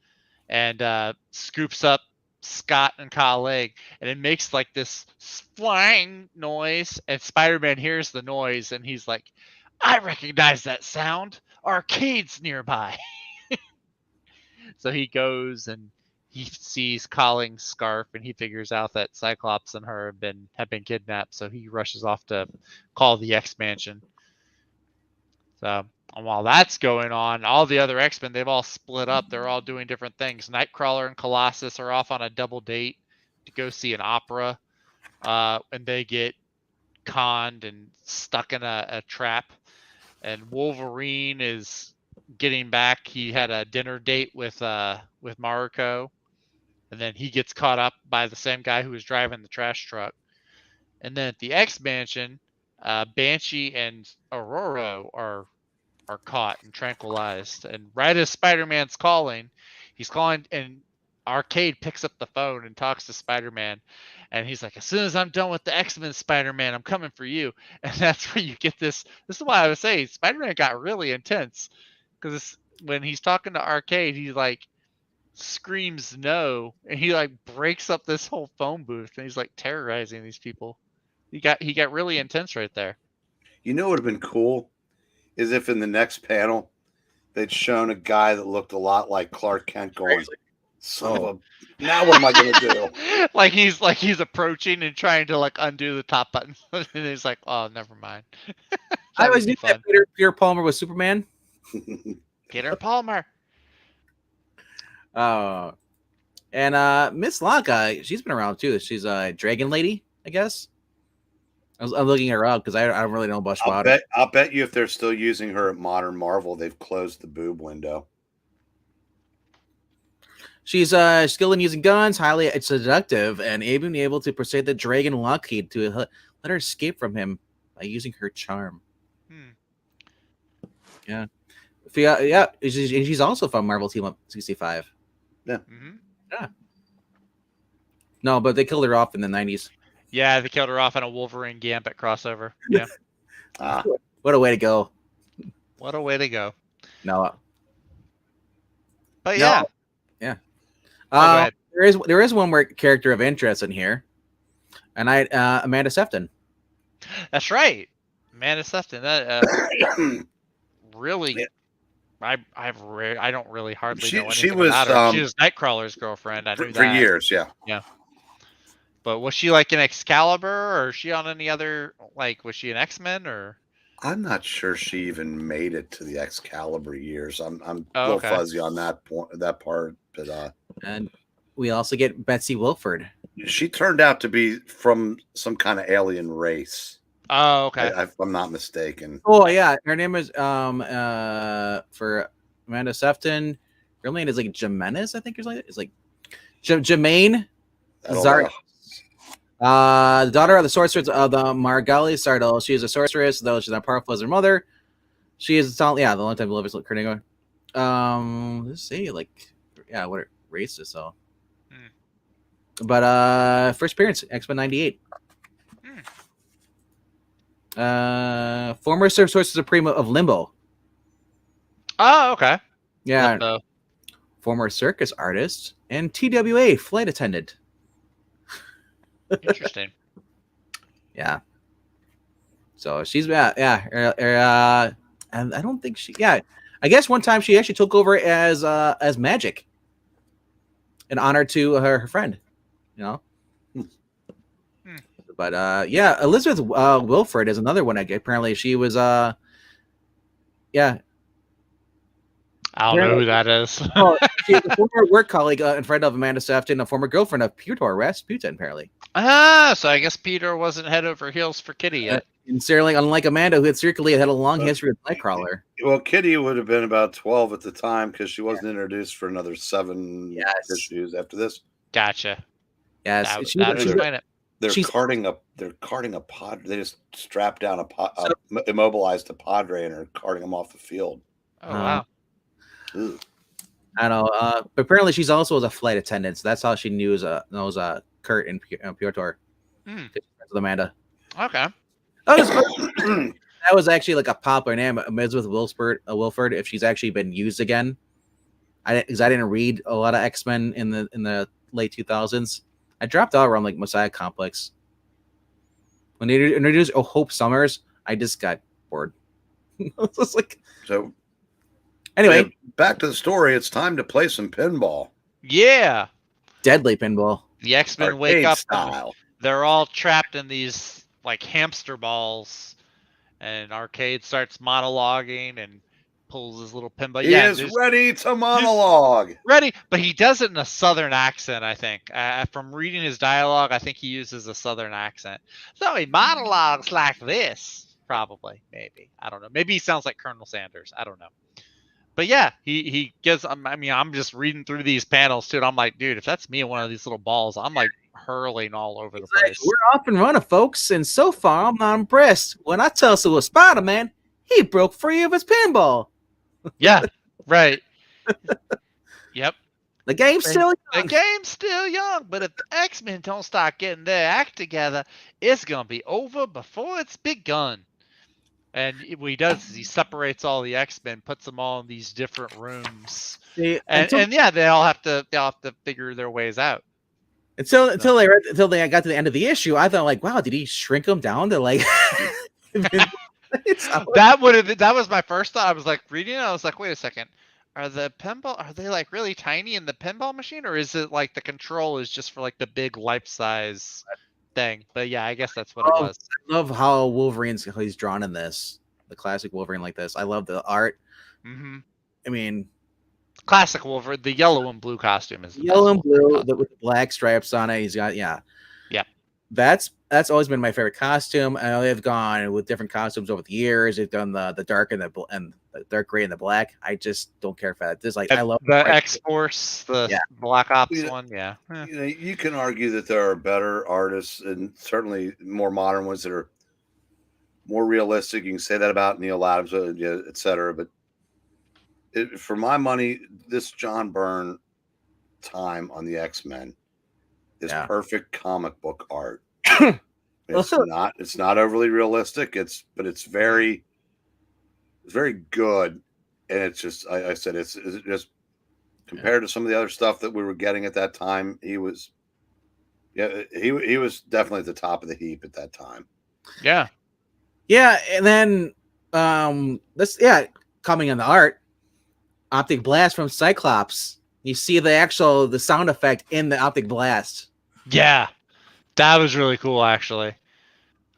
and scoops up Scott and Colleen, and it makes like this flying noise, and Spider-Man hears the noise, and he's like, I recognize that sound. Arcade's nearby. So he goes and he sees Colleen's scarf, and he figures out that Cyclops and her have been kidnapped. So he rushes off to call the X-Mansion. So while that's going on, all the other X-Men, they've all split up. They're all doing different things. Nightcrawler and Colossus are off on a double date to go see an opera, and they get conned and stuck in a trap. And Wolverine is getting back. He had a dinner date with Mariko, and then he gets caught up by the same guy who was driving the trash truck. And then at the X-Mansion, Banshee and Aurora are caught and tranquilized. And right as Spider-Man's calling, he's calling, and Arcade picks up the phone and talks to Spider-Man. And he's like, as soon as I'm done with the X-Men, Spider-Man, I'm coming for you. And that's where you get this. This is why I was saying Spider-Man got really intense. Because when he's talking to Arcade, he like screams no. And he like breaks up this whole phone booth. And he's like terrorizing these people. He got really intense right there. You know what would have been cool? Is if in the next panel they'd shown a guy that looked a lot like Clark Kent going, now what am I going to do? like he's approaching and trying to like undo the top button. And he's like, oh, never mind. I always knew that Peter Palmer was Superman. Peter Palmer. And Miss Lanka, she's been around too. She's a dragon lady, I guess. I'm looking her up because I don't really know much about it. I'll bet you if they're still using her at Modern Marvel, they've closed the boob window. She's skilled in using guns, highly seductive, and even able to persuade the dragon Lockheed to let her escape from him by using her charm. Yeah. She's also from Marvel Team Up 65. Yeah. Mm-hmm. Yeah. No, but they killed her off in the 90s. Yeah, they killed her off in a Wolverine Gambit crossover. Yeah. What a way to go. What a way to go. No. But yeah. Yeah. Go ahead. There is one more character of interest in here. And Amanda Sefton. That's right. Amanda Sefton. That really I don't really hardly know anything about her. She was Nightcrawler's girlfriend. I knew that. For years, yeah. Yeah. But was she like an Excalibur, or is she on any other, like, was she an X-Men, or? I'm not sure she even made it to the Excalibur years. I'm a little fuzzy on that part, but and we also get Betsy Wilford She turned out to be from some kind of alien race. Oh, okay. If I'm not mistaken. Oh yeah, her name is for Amanda Sefton. Her name is like Jimenez, I think, or something. It's like Jermaine Zar. The daughter of the sorceress of the Margali Sardo. She is a sorceress, though she's not powerful as her mother. She is the long time beloved Kurnigo. Let's see, like, yeah, what race is so. But first appearance, X-Men 98. Former Sorcerer Supreme of Limbo. Oh, okay. Yeah. Limbo. Former circus artist and TWA flight attendant. Interesting. Yeah. So she's and I don't think I guess one time she actually took over as Magic in honor to her friend, you know. But yeah, Elizabeth Wilford is another one. Apparently she was I don't know who that is. She's a former work colleague and friend of Amanda Sefton, a former girlfriend of Peter Rasputin, apparently. So I guess Peter wasn't head over heels for Kitty yet. And certainly, unlike Amanda, who had circulated, had a long history with Nightcrawler. Well, Kitty would have been about 12 at the time because she wasn't introduced for another 7 issues after this. Gotcha. Yes, that would explain it. They're carting a pod. They just strapped down immobilized a Padre and are carting him off the field. Oh wow. I know. But apparently, she's also a flight attendant. So that's how she knows Kurt and Piotr. With Amanda. Okay. That was actually like a popular name, Elizabeth Wilford. If she's actually been used again, because I didn't read a lot of X-Men in the late 2000s. I dropped out around like Messiah Complex. When they introduced Hope Summers, I just got bored. Just like so. Anyway, back to the story. It's time to play some pinball. Yeah. Deadly pinball. The X-Men wake up. Style. They're all trapped in these like hamster balls, and Arcade starts monologuing and pulls his little pinball. He is ready to monologue. Ready, but he does it in a southern accent, I think. From reading his dialogue, I think he uses a southern accent. So he monologues like this, probably, maybe. I don't know. Maybe he sounds like Colonel Sanders. I don't know. But yeah, he gets. I mean, I'm just reading through these panels too, and I'm like, dude, if that's me in one of these little balls, I'm like hurling all over the place. We're off and running, folks, and so far I'm not impressed. When I tell us it was Spider-Man, he broke free of his pinball. Yeah, right. Yep. The game's still young, but if the X-Men don't start getting their act together, it's gonna be over before it's begun. And what he does is he separates all the X-Men, puts them all in these different rooms, and yeah, they all have to figure their ways out. Until they got to the end of the issue, I thought like, wow, did he shrink them down to like? That was my first thought. I was like reading it, I was like, wait a second, are they like really tiny in the pinball machine, or is it like the control is just for like the big life size thing? But yeah, I guess that's what it was. I love how he's drawn in this, the classic Wolverine like this. I love the art. Mm-hmm. I mean, classic Wolverine. The yellow and blue costume is yellow and blue with the black stripes on it. He's got yeah. That's always been my favorite costume. I know they've gone with different costumes over the years. They've done the dark and the dark gray and the black. I just don't care for that. This I love the X-Force, the Black Ops one. Yeah, you know, you can argue that there are better artists and certainly more modern ones that are more realistic. You can say that about Neil Adams, et cetera. But for my money, this John Byrne time on the X-Men is perfect comic book art. It's not overly realistic. It's very good, and it's just I said it's just compared to some of the other stuff that we were getting at that time. He was definitely at the top of the heap at that time. Yeah, and then coming on the art, Optic Blast from Cyclops. You see the sound effect in the Optic Blast. Yeah. That was really cool, actually.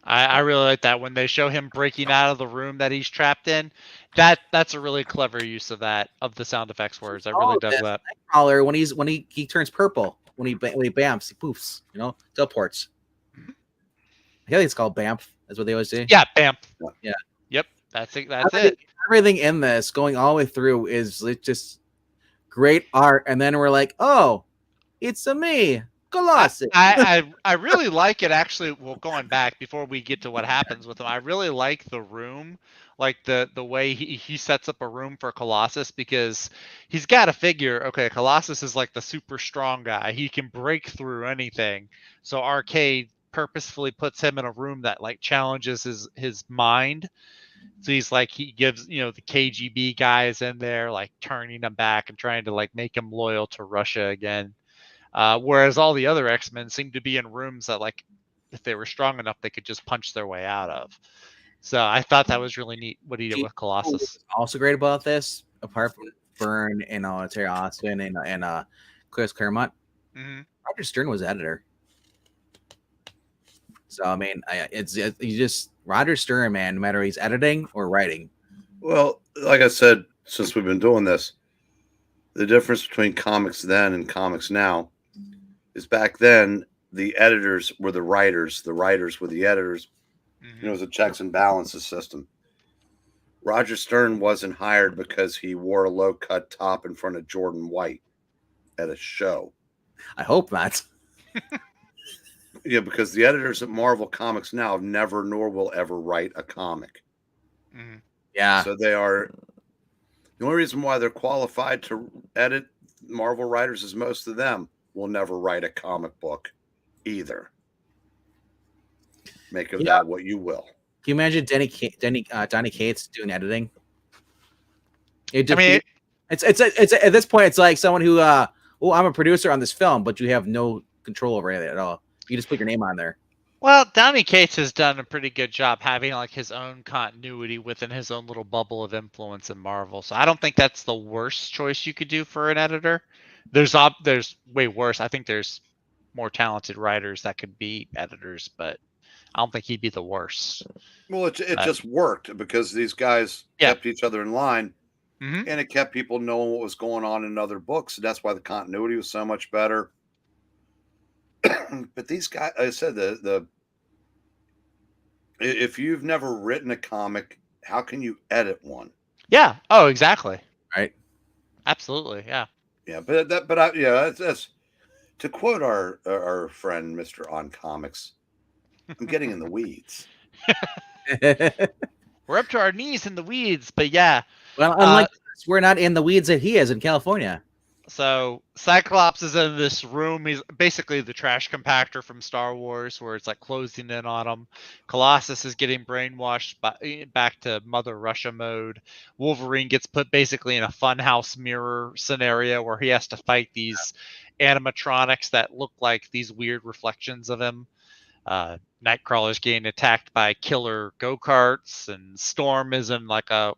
I really like that when they show him breaking out of the room that he's trapped in. That's a really clever use of the sound effects words. I really dug that. Nightcrawler when he turns purple. when he bamps, he poofs. You know, teleports. I think it's called Bamf. That's what they always say. Yeah, bam. Yeah. Yep. That's it. That's it. Everything in this going all the way through is just great art, and then we're like, oh, it's a me, Colossus. I really like it actually. Well, going back before we get to what happens with him, I really like the room, like the way he sets up a room for Colossus, because he's got to figure, okay, Colossus is like the super strong guy. He can break through anything. So Arcade purposefully puts him in a room that like challenges his mind. So he's like, he gives, the KGB guys in there, like turning them back and trying to like make him loyal to Russia again. Whereas all the other X-Men seem to be in rooms that, like, if they were strong enough, they could just punch their way out of. So I thought that was really neat what he did with Colossus. Also great about this, apart from Byrne and Terry Austin and Chris Claremont, Roger Stern was editor. So I mean, you just Roger Stern, man. No matter if he's editing or writing. Well, like I said, since we've been doing this, the difference between comics then and comics now is back then the editors were the writers were the editors. It was a checks and balances system. Roger Stern wasn't hired because he wore a low cut top in front of Jordan White at a show. I hope not. Yeah, because the editors at Marvel Comics now have never nor will ever write a comic. Yeah. So they are the only reason why they're qualified to edit Marvel writers is most of them will never write a comic book either. Make of that what you will. Can you imagine Donny Cates doing editing? It's at this point, it's like someone who, I'm a producer on this film, but you have no control over it at all. You just put your name on there. Well, Donny Cates has done a pretty good job having like his own continuity within his own little bubble of influence in Marvel. So I don't think that's the worst choice you could do for an editor. There's way worse. I think there's more talented writers that could be editors, but I don't think he'd be the worst. Well, it just worked because these guys kept each other in line, and it kept people knowing what was going on in other books. And that's why the continuity was so much better. But these guys, I said, if you've never written a comic, how can you edit one? Yeah. Oh, exactly. Right. Absolutely. Yeah. Yeah. That's to quote our friend, Mr. On Comics, I'm getting in the weeds. We're up to our knees in the weeds, but yeah. Well, unlike this, we're not in the weeds that he is in California. So Cyclops is in this room. He's basically the trash compactor from Star Wars, where it's like closing in on him. Colossus is getting brainwashed back to Mother Russia mode. Wolverine gets put basically in a funhouse mirror scenario where he has to fight these animatronics that look like these weird reflections of him. Nightcrawler's getting attacked by killer go-karts, and Storm is in like a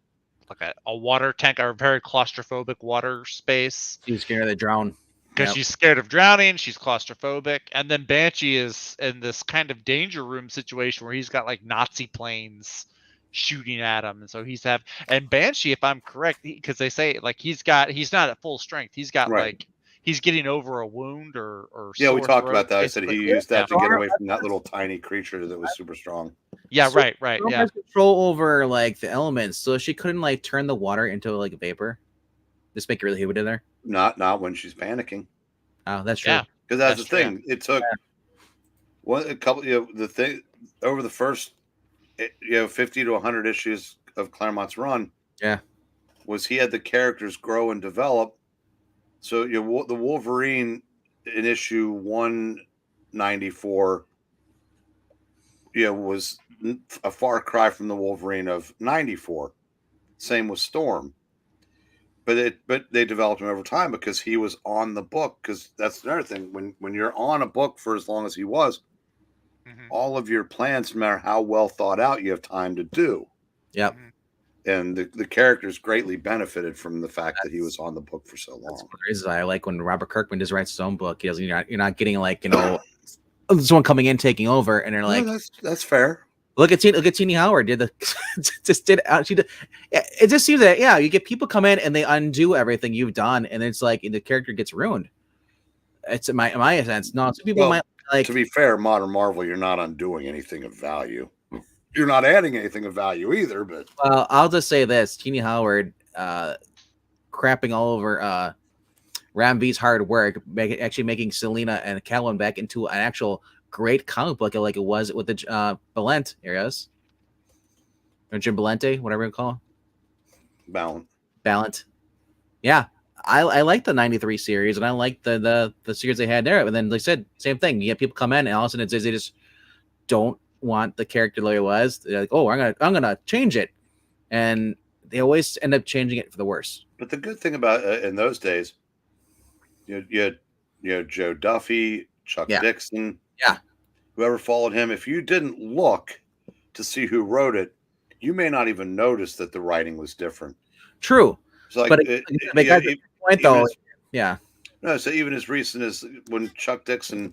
water tank or a very claustrophobic water space. She's scared to drown. Because she's scared of drowning, she's claustrophobic. And then Banshee is in this kind of danger room situation where he's got like Nazi planes shooting at him. And so and Banshee, if I'm correct, because they say like he's not at full strength. He's got like he's getting over a wound or yeah, we talked about that. I said he used that to get away from that little tiny creature that was super strong. Yeah, right. She Yeah, has control over like the elements, so she couldn't like turn the water into like a vapor. Just make it really humid in there. Not when she's panicking. Oh, that's true. Yeah, because that's the thing. It took a couple. The thing over the first 50 to 100 issues of Claremont's run. Yeah, was he had the characters grow and develop. So the Wolverine in issue 194, was a far cry from the Wolverine of 94. Same with Storm, but they developed him over time because he was on the book. Because that's another thing, when you're on a book for as long as he was, all of your plans, no matter how well thought out, you have time to do. Yep. And the characters greatly benefited from the fact that he was on the book for so long. That's one of the reasons I like when Robert Kirkman just writes his own book. He doesn't. You're not getting like someone coming in taking over, and they're like, that's fair. Look at Teenie Howard did the just did she did. It just seems that you get people come in and they undo everything you've done, and it's like the character gets ruined. It's in my sense. No, some people Well, might like. To be fair, Modern Marvel, you're not undoing anything of value. You're not adding anything of value either, but Well, I'll just say this: Teeny Howard, crapping all over Ram V's hard work, actually making Selena and Calvin back into an actual great comic book, like it was with the Balent areas, or Jim Balente, whatever you call it. Balent. Yeah, I like the '93 series, and I like the series they had there. And then they said same thing. You have people come in, and all of a sudden they just don't want the character the way it was. They're like, oh, I'm gonna change it, and they always end up changing it for the worse. But the good thing about in those days, you had Joe Duffy, Chuck Dixon, whoever followed him. If you didn't look to see who wrote it, you may not even notice that the writing was different. True, so but point though, No, so even as recent as when Chuck Dixon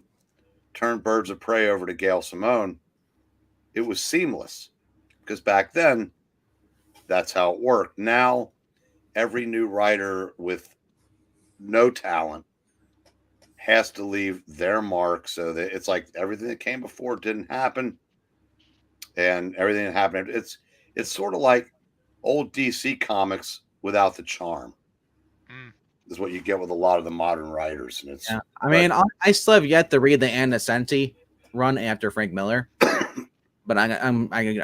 turned Birds of Prey over to Gail Simone, it was seamless because back then that's how it worked. Now every new writer with no talent has to leave their mark, so that it's like everything that came before didn't happen, and everything that happened, it's sort of like old DC comics without the charm. Is what you get with a lot of the modern writers, and it's. I mean, I still have yet to read the Ann Nesenti run after Frank Miller, but I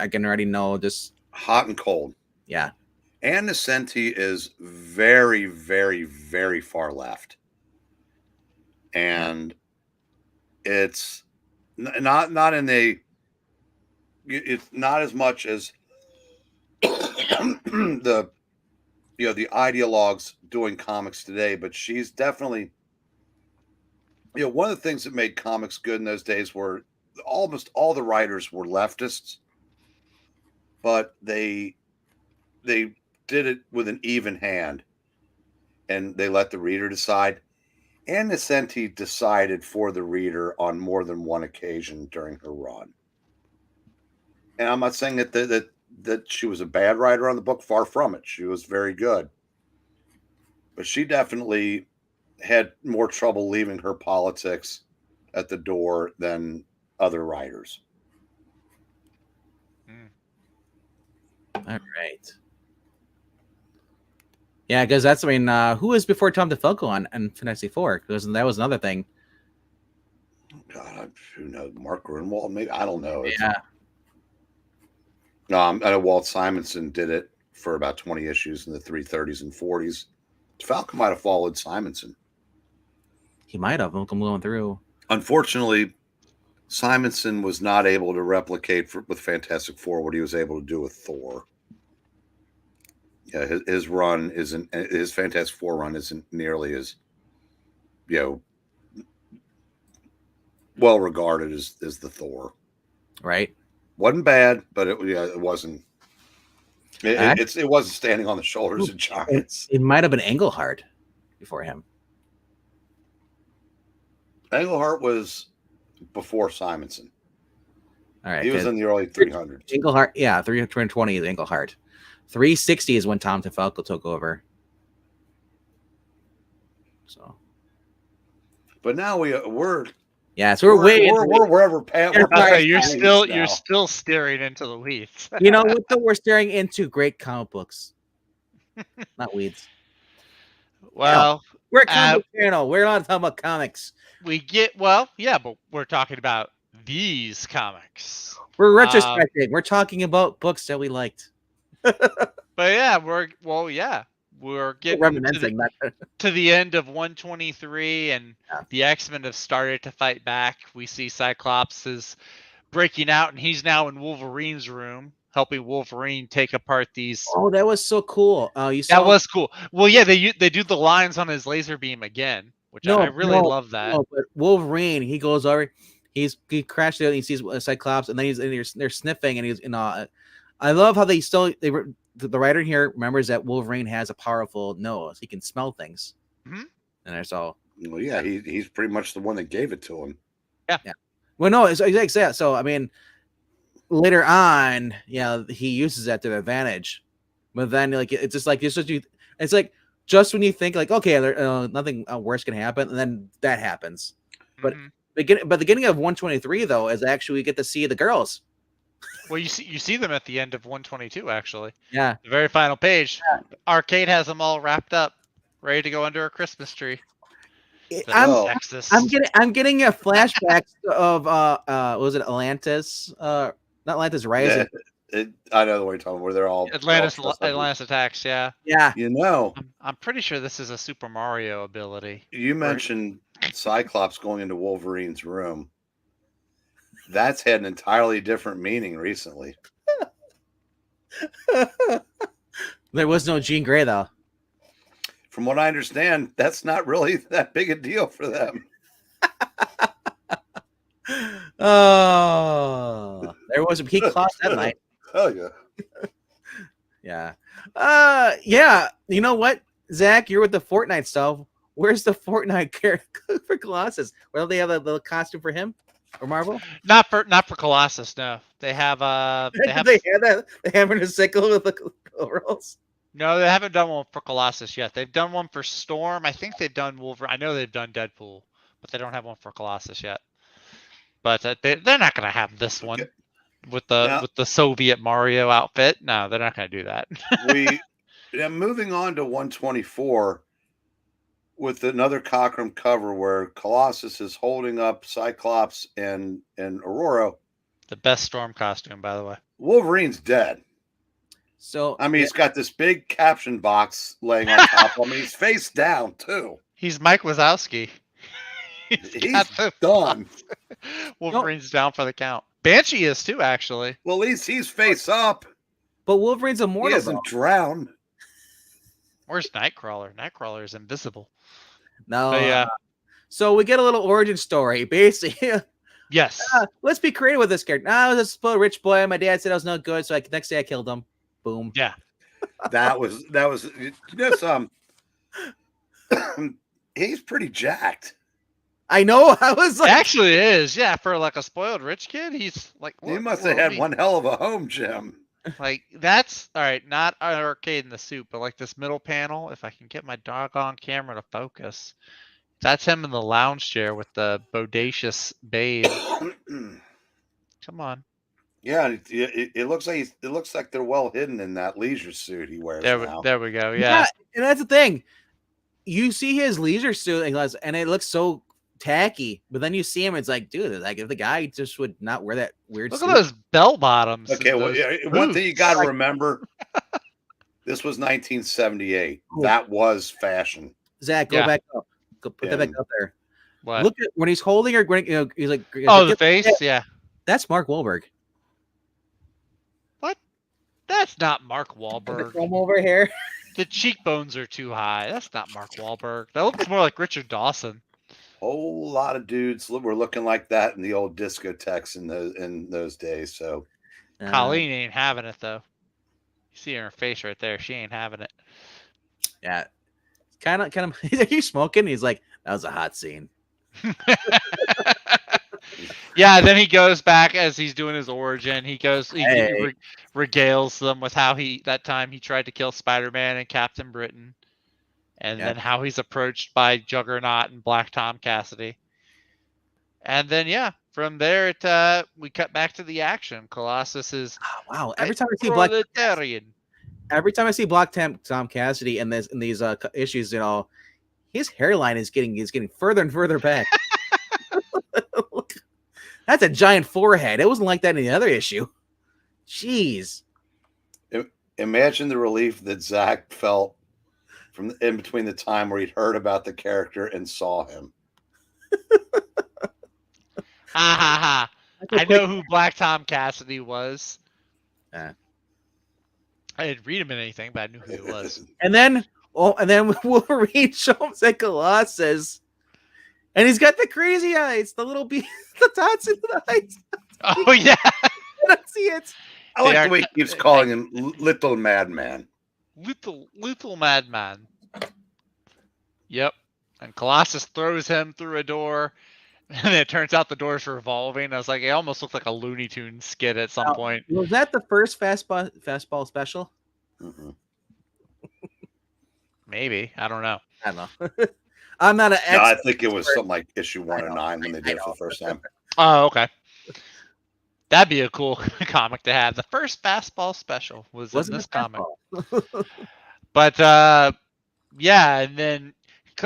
can already know just hot and cold. Yeah, Ann Nesenti is very, very, very far left, and it's not in a. It's not as much as the ideologues doing comics today, but she's definitely, one of the things that made comics good in those days were almost all the writers were leftists, but they did it with an even hand, and they let the reader decide. Ann Nesenti decided for the reader on more than one occasion during her run. And I'm not saying that she was a bad writer on the book. Far from it. She was very good. But she definitely had more trouble leaving her politics at the door than other writers. All right. Yeah, because that's, who was before Tom DeFalco on Fantastic Four? Because that was another thing. God, who knows? Mark Grunwald, maybe? I don't know. Yeah. No, I know Walt Simonson did it for about 20 issues in the 330s and 40s. Falco might have followed Simonson. He might have. I'm going through. Unfortunately, Simonson was not able to replicate with Fantastic Four what he was able to do with Thor. Yeah, his run isn't, his Fantastic Four run isn't nearly as, well regarded as the Thor. Right. Wasn't bad, but it wasn't. It wasn't standing on the shoulders of giants. It might have been Englehart before him. Englehart was before Simonson. All right, he was in the early 300s. Englehart, 320 is Englehart. 360 is when Tom DeFalco took over. So, but now we're. Yeah, so we're wherever Pat. You're still staring into the weeds. You know what? Though we're staring into great comic books, not weeds. Well, we're a comic channel. We're not talking about comics. But we're talking about these comics. We're retrospecting. We're talking about books that we liked. But yeah, we're getting reminiscing to the end of 123, and the X-Men have started to fight back. We see Cyclops is breaking out, and he's now in Wolverine's room, helping Wolverine take apart these. Oh, that was so cool! That was cool. Well, yeah, they do the lines on his laser beam again, which I really love that. No, but Wolverine, he goes over, he crashed there, and he sees Cyclops, and then they're sniffing, and he's I love how the writer here remembers that Wolverine has a powerful nose; he can smell things. Mm-hmm. And that's all. Well, yeah, he's pretty much the one that gave it to him. Yeah. Well, no, it's exactly. So later on, he uses that to their advantage, but then it's just like it's like just when you think like, okay, nothing worse can happen, and then that happens. But the beginning of 123 though is actually we get to see the girls. Well, you see them at the end of 122 actually. Yeah, The very final page. Arcade has them all wrapped up, ready to go under a Christmas tree. I'm sexist. I'm getting a flashback of what was it Atlantis? Not Atlantis Rising. I know the way you're talking, where they're all Atlantis attacks. Yeah. Yeah. You know, I'm pretty sure this is a Super Mario ability. You mentioned Cyclops going into Wolverine's room. That's had an entirely different meaning recently. There was no Jean Grey though. From what I understand, that's not really that big a deal for them. Oh, there was a peak class that night. Oh yeah. Yeah. Yeah. You know what, Zach? You're with the Fortnite stuff. Where's the Fortnite character for Colossus? Well, they have a little costume for him or Marvel? Not for Colossus. No, they have they have a sickle with the overalls. No, they haven't done one for Colossus yet. They've done one for Storm. I think they've done Wolverine. I know they've done Deadpool, but they don't have one for Colossus yet. But they're not going to have this one with the Soviet Mario outfit. No, they're not going to do that. Moving on to 124 with another Cockrum cover where Colossus is holding up Cyclops and Aurora. The best Storm costume, by the way. Wolverine's dead. So I mean, he's got this big caption box laying on top of him. He's face down too. He's Mike Wazowski. He's done. Wolverine's down for the count. Banshee is too, actually. Well, at least he's face up. But Wolverine's immortal. He doesn't drown. Where's Nightcrawler? Nightcrawler is invisible. No. Yeah. So we get a little origin story, basically. Yes. Let's be creative with this character. I was a spoiled rich boy. My dad said I was no good, so next day I killed him. Boom. Yeah. That was he's pretty jacked. I know. I was like, actually is, yeah. For like a spoiled rich kid, he's like he must have had one hell of a home gym. Like that's all right. Not an arcade in the suit, but like this middle panel. If I can get my doggone camera to focus, that's him in the lounge chair with the bodacious babe. Come on. Yeah, it looks like they're well hidden in that leisure suit he wears now. There we go. Yeah, and that's the thing. You see his leisure suit and it looks so tacky, but then you see him, it's like, dude, like if the guy just would not wear that weird Look suit. at those bell bottoms. Okay, well, one thing you got to remember, this was 1978. Ooh. That was fashion. Zach, go back up. Go put that back up there. What? Look at when he's holding her. He's like, the face. Yeah, that's Mark Wahlberg. What? That's not Mark Wahlberg. Come over here. The cheekbones are too high. That's not Mark Wahlberg. That looks more like Richard Dawson. Whole lot of dudes were looking like that in the old discotheques in those days. So Colleen ain't having it though. You see her face right there. She ain't having it. Yeah, kind of. Are you smoking? He's like, that was a hot scene. Yeah, then he goes back as he's doing his origin. He regales them with how that time he tried to kill Spider-Man and Captain Britain. And then how he's approached by Juggernaut and Black Tom Cassidy. And then, from there, we cut back to the action. Colossus is... Oh, wow. Every time I see Black Tom Cassidy in these issues, his hairline is getting further and further back. That's a giant forehead. It wasn't like that in the other issue. Jeez. Imagine the relief that Zach felt from in between the time where he'd heard about the character and saw him. I know who Black Tom Cassidy was. I didn't read him in anything, but I knew who he was. And then Wolverine shows at Colossus, and he's got the crazy eyes, the little the dots in the eyes. Oh yeah, I don't see it. I like the way he keeps calling him Little Madman. Little Madman. Yep. And Colossus throws him through a door, and it turns out the door's revolving. I was like, it almost looked like a Looney Tunes skit at some point. Was that the first fastball special? Mm-hmm. Maybe. I don't know. I don't know. I'm not an No, I expert. think it was something like issue 109 when they did it for the first time. Oh, okay. That'd be a cool comic to have. The first fastball special was in this comic. But yeah, and then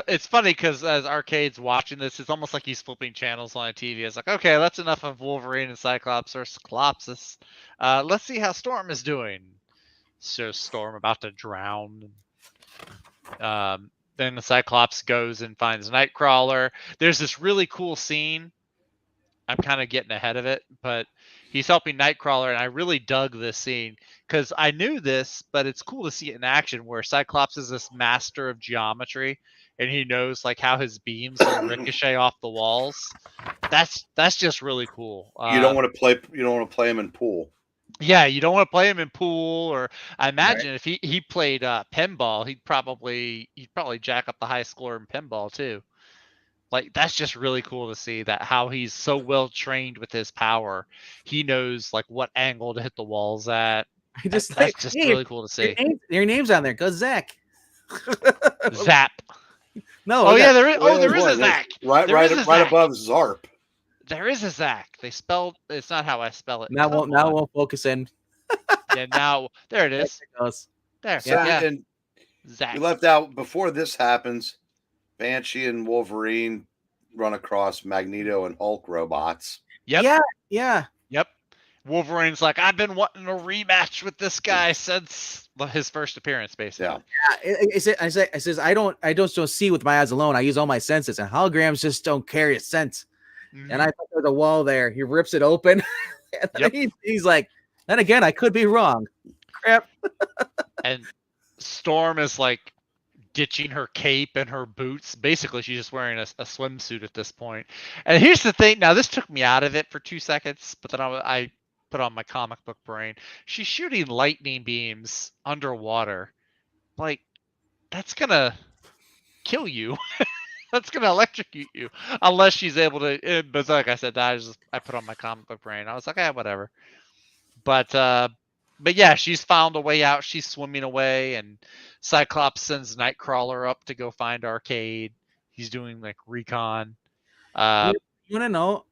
it's funny because as Arcade's watching this, it's almost like he's flipping channels on a TV. It's like, okay, that's enough of Wolverine and Cyclops or Cyclopsis. Let's see how Storm is doing. So Storm about to drown. Then the Cyclops goes and finds Nightcrawler. There's this really cool scene. I'm kind of getting ahead of it, but he's helping Nightcrawler, and I really dug this scene because I knew this, but it's cool to see it in action where Cyclops is this master of geometry, and he knows like how his beams will ricochet off the walls. That's just really cool. You don't want to play. You don't want to play him in pool. Yeah, you don't want to play him in pool, or I imagine if he played pinball, he'd probably jack up the high score in pinball too. Like that's just really cool to see that how he's so well trained with his power. He knows like what angle to hit the walls at. That's just really cool to see. Your name's on there. Go Zach. Zap. No. Oh yeah, there is. Oh, there is a Zach. Right above Zarp. There is a Zach. They spelled. It's not how I spell it. Now won't focus in. Yeah. Now there it is. There. So, Yeah. And Zach. we left out before this happens. Banshee and Wolverine run across Magneto and Hulk robots. Yep. Yeah. Yep. Wolverine's like, I've been wanting a rematch with this guy since his first appearance, basically. Yeah. I says I don't see with my eyes alone. I use all my senses, and holograms just don't carry a sense. Mm-hmm. And I thought there was a wall there. He rips it open. And he's like, then again, I could be wrong. Crap. And Storm is like ditching her cape and her boots. Basically, she's just wearing a swimsuit at this point. And here's the thing. Now, this took me out of it for 2 seconds, but then I put on my comic book brain. She's shooting lightning beams underwater. Like, that's going to kill you. That's going to electrocute you. Unless she's able to. But like I said, I put on my comic book brain. I was like, whatever. But yeah, she's found a way out. She's swimming away, and Cyclops sends Nightcrawler up to go find Arcade. He's doing like recon. You want to know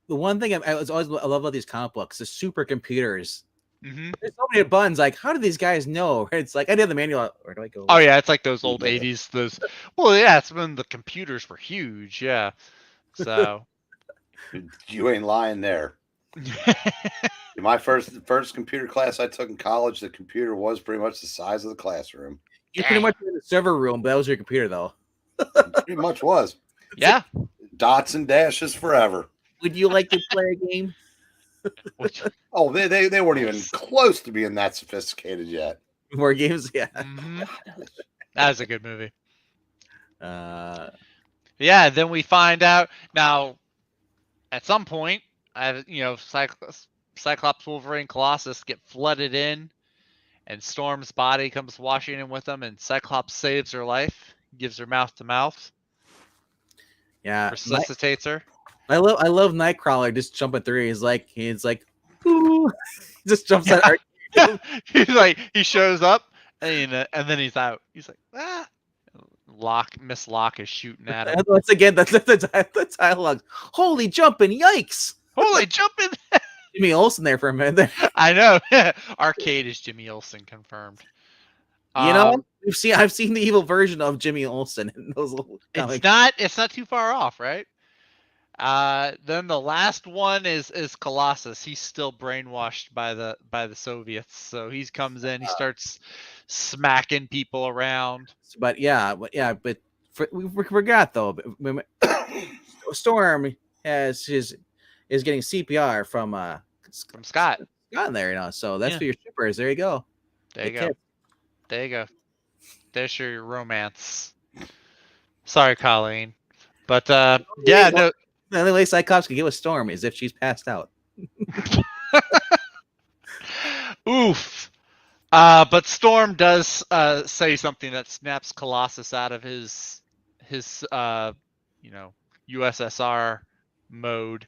the one thing I love about these comic books, the supercomputers. Mm-hmm. There's so many buttons. Like, how do these guys know? It's like I did the manual. Where do I go? Oh yeah, it's like those old '80s. Well, yeah, it's when the computers were huge. Yeah, so you ain't lying there. In my first computer class I took in college, the computer was pretty much the size of the classroom. You pretty much were in the server room, but that was your computer, though. It pretty much was. Yeah. Dots and dashes forever. Would you like to play a game? Oh, they weren't even close to being that sophisticated yet. More games, yeah. Mm-hmm. That was a good movie. Yeah. Then we find out now. At some point, Cyclops, Wolverine, Colossus get flooded in, and Storm's body comes washing in with them, and Cyclops saves her life, gives her mouth to mouth. Yeah, resuscitates her. I love Nightcrawler just jumping through. He's like, ooh, he just jumps out. He's like, he shows up, and then he's out. He's like, ah. Miss Locke is shooting at him. Once again, that's the dialogue. Holy jumping, yikes! Holy jumping! Jimmy Olsen there for a minute. I know. Arcade is Jimmy Olsen confirmed. I've seen the evil version of Jimmy Olsen in those little comics. It's not too far off, right? Then the last one is Colossus. He's still brainwashed by the Soviets, so he comes in. He starts smacking people around. But we forgot though. Storm is getting CPR from Scott. Scott in there, so that's for your shippers. There you go. There you go. There's your romance. Sorry, Colleen, but no. The only way Cyclops can get with Storm is if she's passed out. Oof. But Storm does say something that snaps Colossus out of his USSR mode,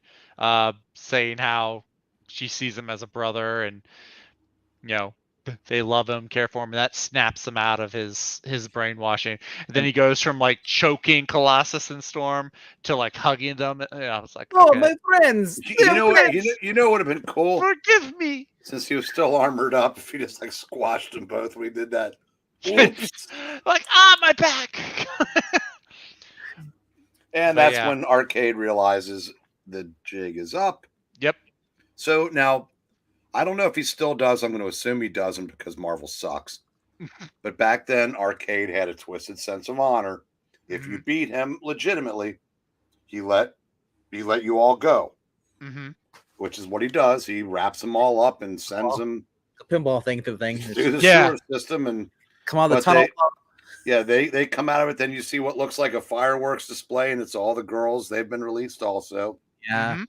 saying how she sees him as a brother, and they love him, care for him, and that snaps him out of his brainwashing. And then he goes from like choking Colossus and Storm to like hugging them. I was like, Oh, okay, my friends! You know what? You know what would have been cool forgive me. since he was still armored up. If he just like squashed them both, we did that. Oops. Like, my back. And But that's yeah. when Arcade realizes the jig is up. Yep. So now, I don't know if he still does. I'm going to assume he doesn't because Marvel sucks. But back then, Arcade had a twisted sense of honor. If you beat him legitimately, he let you all go, which is what he does. He wraps them all up and sends them the pinball thing to the thing. through the sewer system and Come on the tunnel. They come out of it. Then you see what looks like a fireworks display, and it's all the girls. They've been released also. Yeah.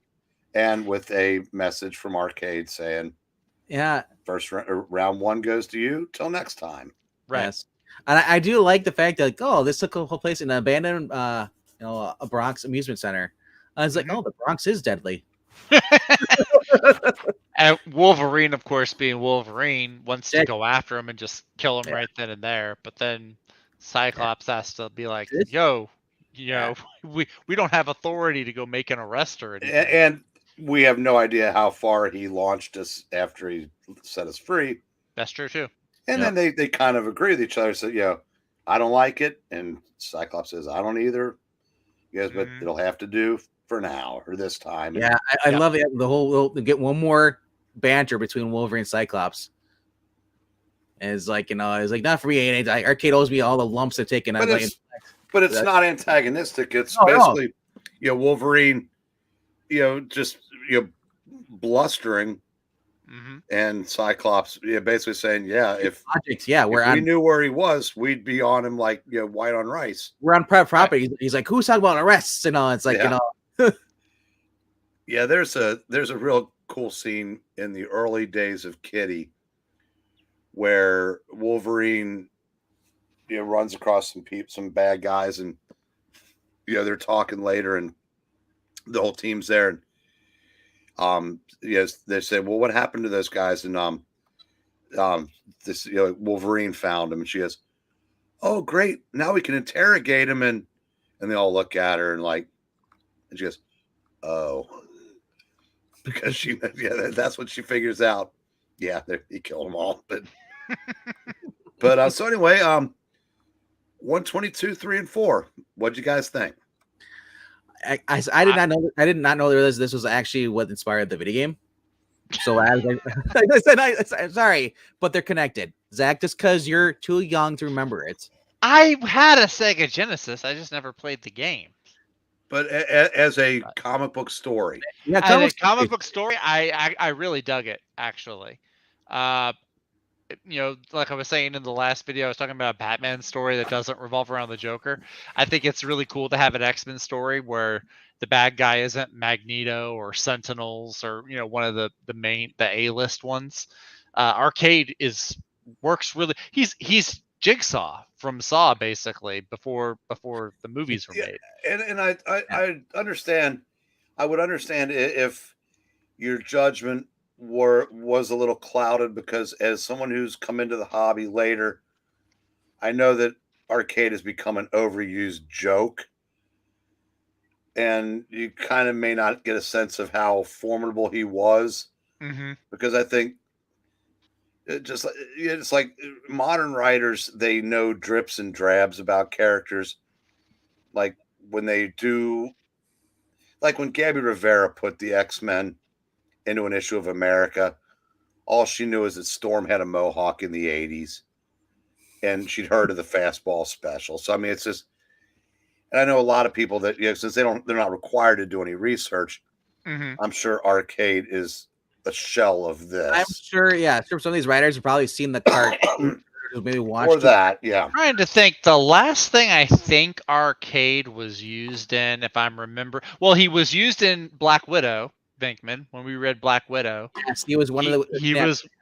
And with a message from Arcade saying, first round one goes to you. Till next time. Right. Yes. And I do like the fact that, like, this took a whole place in an abandoned, a Bronx amusement center. I was like, the Bronx is deadly. And Wolverine, of course, being Wolverine, wants to go after him and just kill him right then and there. But then Cyclops has to be like, yo, we don't have authority to go make an arrest or anything. And we have no idea how far he launched us after he set us free. That's true, too. And then they kind of agree with each other. So, I don't like it. And Cyclops says, I don't either. Yes, but it'll have to do for now or this time. Yeah, I love it. The whole, get one more banter between Wolverine and Cyclops. And it's like, it's like, not for me. And Arcade owes me all the lumps they're taking. But it's not antagonistic. It's basically, Wolverine, just, blustering. And Cyclops, basically saying, if we knew where he was, we'd be on him like white on rice. We're on prep property. He's like, who's talking about arrests? It's like there's a real cool scene in the early days of Kitty where Wolverine runs across some bad guys, and they're talking later, and the whole team's there, and they say, well, what happened to those guys? And this Wolverine found him, and she goes, oh, great, now we can interrogate him. And they all look at her and she goes, oh, because that's what she figures out. He killed them all. But so anyway, 122, 3, and 4. What'd you guys think? I did not know. I did not know this was actually what inspired the video game. So I was like, I'm sorry, but they're connected. Zach, just because you're too young to remember it. I had a Sega Genesis. I just never played the game. But as a comic book story, as a comic book story, I really dug it. Actually, like I was saying in the last video, I was talking about a Batman story that doesn't revolve around the Joker. I think it's really cool to have an X-Men story where the bad guy isn't Magneto or Sentinels or one of the A-list ones. Arcade works really. He's Jigsaw from Saw basically before the movies were made. And I understand. I would understand if your judgment was a little clouded, because as someone who's come into the hobby later, I know that Arcade has become an overused joke, and you kind of may not get a sense of how formidable he was, because I think it's like modern writers, they know drips and drabs about characters, like when they do, like when Gabby Rivera put the X-Men into an issue of America, all she knew is that Storm had a mohawk in the 80s, and she'd heard of the fastball special. So I mean, it's just, and I know a lot of people that since they're not required to do any research, I'm sure Arcade is a shell of this. I'm sure, sure. Some of these writers have probably seen the cart, maybe watched or that. Yeah, I'm trying to think. The last thing I think Arcade was used in, if I'm remember, well, he was used in Black Widow. Venkman, when we read Black Widow, yes, he was one of the.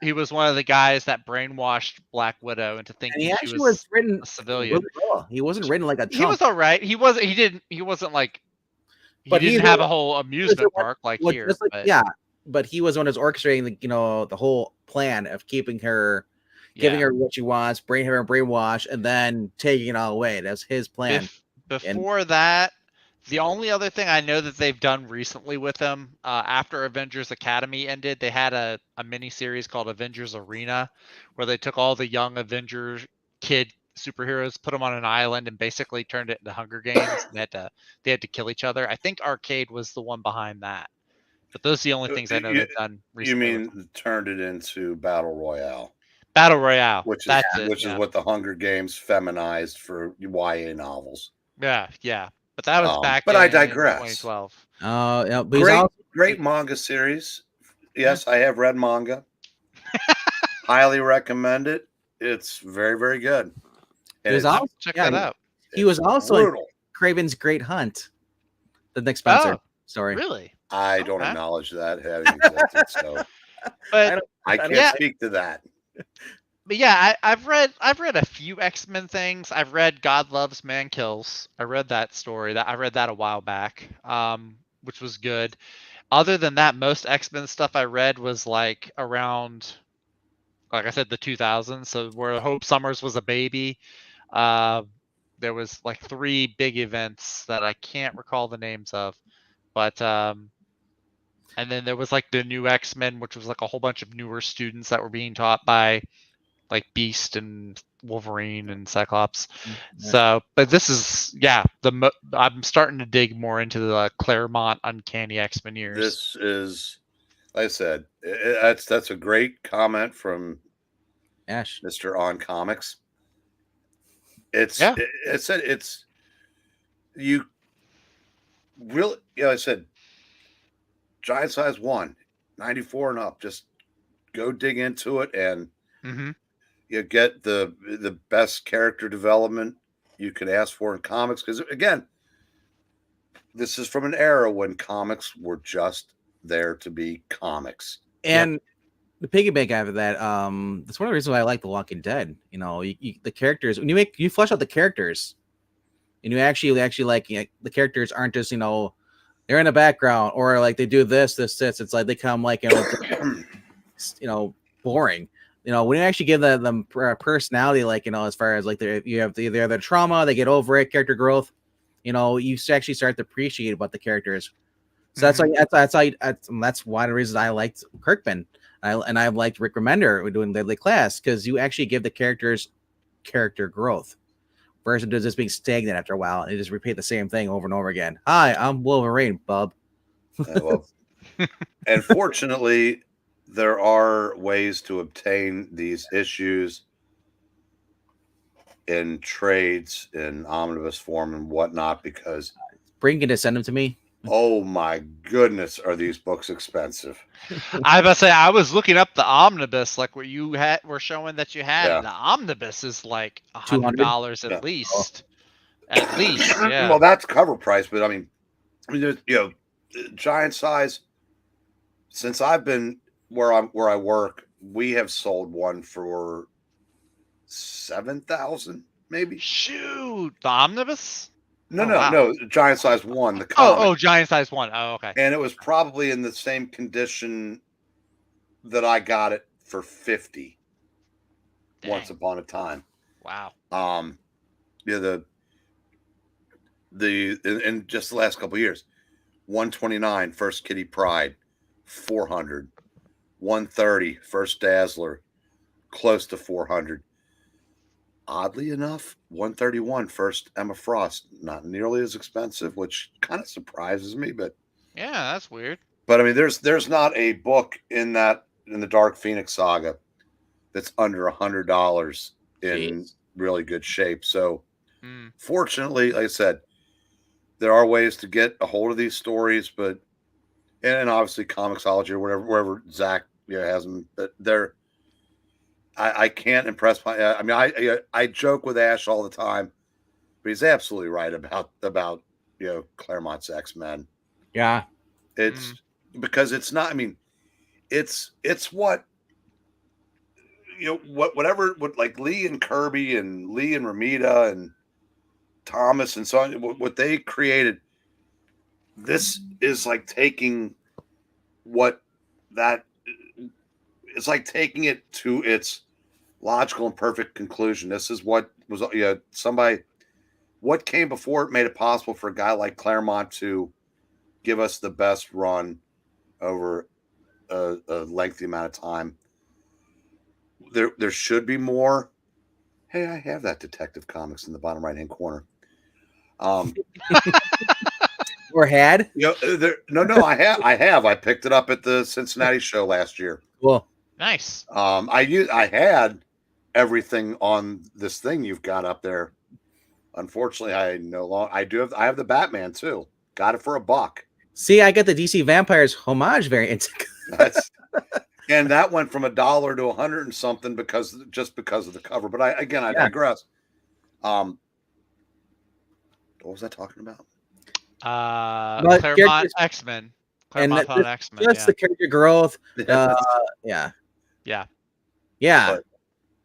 He was one of the guys that brainwashed Black Widow into thinking he she was written a civilian. Really well. He wasn't written like a chump. He was all right. He wasn't like. But he didn't have a whole amusement park like here. But he was one who's orchestrating the whole plan of keeping her giving her what she wants, bring her brainwash, and then taking it all away. That's his plan. Before that, the only other thing I know that they've done recently with him, after Avengers Academy ended, they had a mini series called Avengers Arena, where they took all the young Avengers kid superheroes, put them on an island, and basically turned it into Hunger Games. And they had to kill each other. I think Arcade was the one behind that. But those are the only things I know they've done recently. You mean turned it into Battle Royale? Battle Royale, which is what the Hunger Games feminized for YA novels. Yeah. But that was back. But in I digress. 2012. Yeah, great manga series. Yes, I have read manga. Highly recommend it. It's very, very good. And check that out. He was also in Kraven's Great Hunt, the Nick Spencer story. Really? I don't acknowledge that having existed, so but I can't speak to that. But yeah, I've read a few X-Men things. I've read God Loves, Man Kills. I read that story. I read that a while back, which was good. Other than that, most X-Men stuff I read was like around, like I said, the 2000s. So where Hope Summers was a baby. There was like 3 big events that I can't recall the names of, but and then there was like the new X-Men, which was like a whole bunch of newer students that were being taught by like Beast and Wolverine and Cyclops. So, but this is, I'm starting to dig more into the Claremont Uncanny X-Men years. This is, like I said, that's a great comment from Ash, Mr. On Comics. It's you really, I said, Giant Size 1, 94 and up, just go dig into it and you get the best character development you could ask for in comics. Because again, this is from an era when comics were just there to be comics. And the piggyback out of that, that's one of the reasons why I like The Walking Dead. You know, the characters, when you flesh out the characters, and you actually like, the characters aren't just, they're in the background or like they do this. It's like they come like, boring. When you actually give them personality, like, as far as like you have their trauma, they get over it, character growth, you actually start to appreciate about the characters. So that's one of the reasons I liked Kirkman. I've liked Rick Remender doing Deadly Class, because you actually give the characters character growth versus just being stagnant after a while and just repeat the same thing over and over again. Hi, I'm Wolverine, bub. And fortunately, there are ways to obtain these issues in trades, in omnibus form and whatnot, because Brink can just send them to me. Oh my goodness, are these books expensive? I was about to say, I was looking up the omnibus, like what you were showing that you had. And the omnibus is like $100 at least. At least, yeah. Well, that's cover price, but I mean, there's, Giant Size. Since I've been where I work, we have sold one for $7,000, maybe. Shoot, the omnibus. No, Giant Size 1, the comic. Giant Size 1. Oh, okay. And it was probably in the same condition that I got it for $50 once upon a time. Wow. In just the last couple of years, 129 First Kitty Pride, 400, 130 First Dazzler, close to 400. Oddly enough, 131 First Emma Frost, not nearly as expensive, which kind of surprises me, but yeah, that's weird. But I mean, there's not a book in the Dark Phoenix saga that's under $100 in really good shape. So fortunately, like I said, there are ways to get a hold of these stories, but and obviously Comixology or wherever Zach has them, but they're I can't impress my. I mean, I joke with Ash all the time, but he's absolutely right about Claremont's X-Men. Yeah, it's because it's not. I mean, it's what whatever like Lee and Kirby and Lee and Ramita and Thomas and so on. What they created. This is like taking it's like taking it to its logical and perfect conclusion. This is what was, somebody, what came before it made it possible for a guy like Claremont to give us the best run over a lengthy amount of time. There should be more. Hey, I have that Detective Comics in the bottom right hand corner. Or had? No, I have. I picked it up at the Cincinnati show last year. Cool. Nice. I had everything on this thing you've got up there. Unfortunately, I have the Batman too. Got it for $1. See, I got the DC Vampires homage variant. And that went from $1 to 100 and something because of the cover. But I digress. What was I talking about? Claremont X-Men. Claremont on X-Men. Just the character growth. Yeah. But,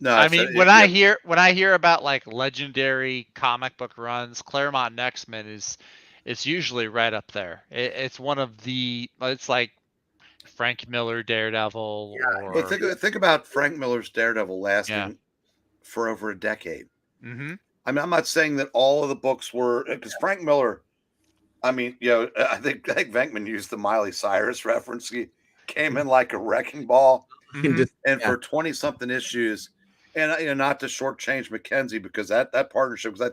no, I mean, when I hear about like legendary comic book runs, Claremont and X-Men it's usually right up there. It's one of the. It's like Frank Miller Daredevil. Yeah. Or think about Frank Miller's Daredevil lasting for over a decade. Mm-hmm. I mean, I'm not saying that all of the books were, because Frank Miller. I mean, I think Venkman used the Miley Cyrus reference. He came in like a wrecking ball, and for 20-something issues, and not to shortchange Mackenzie because that partnership. Because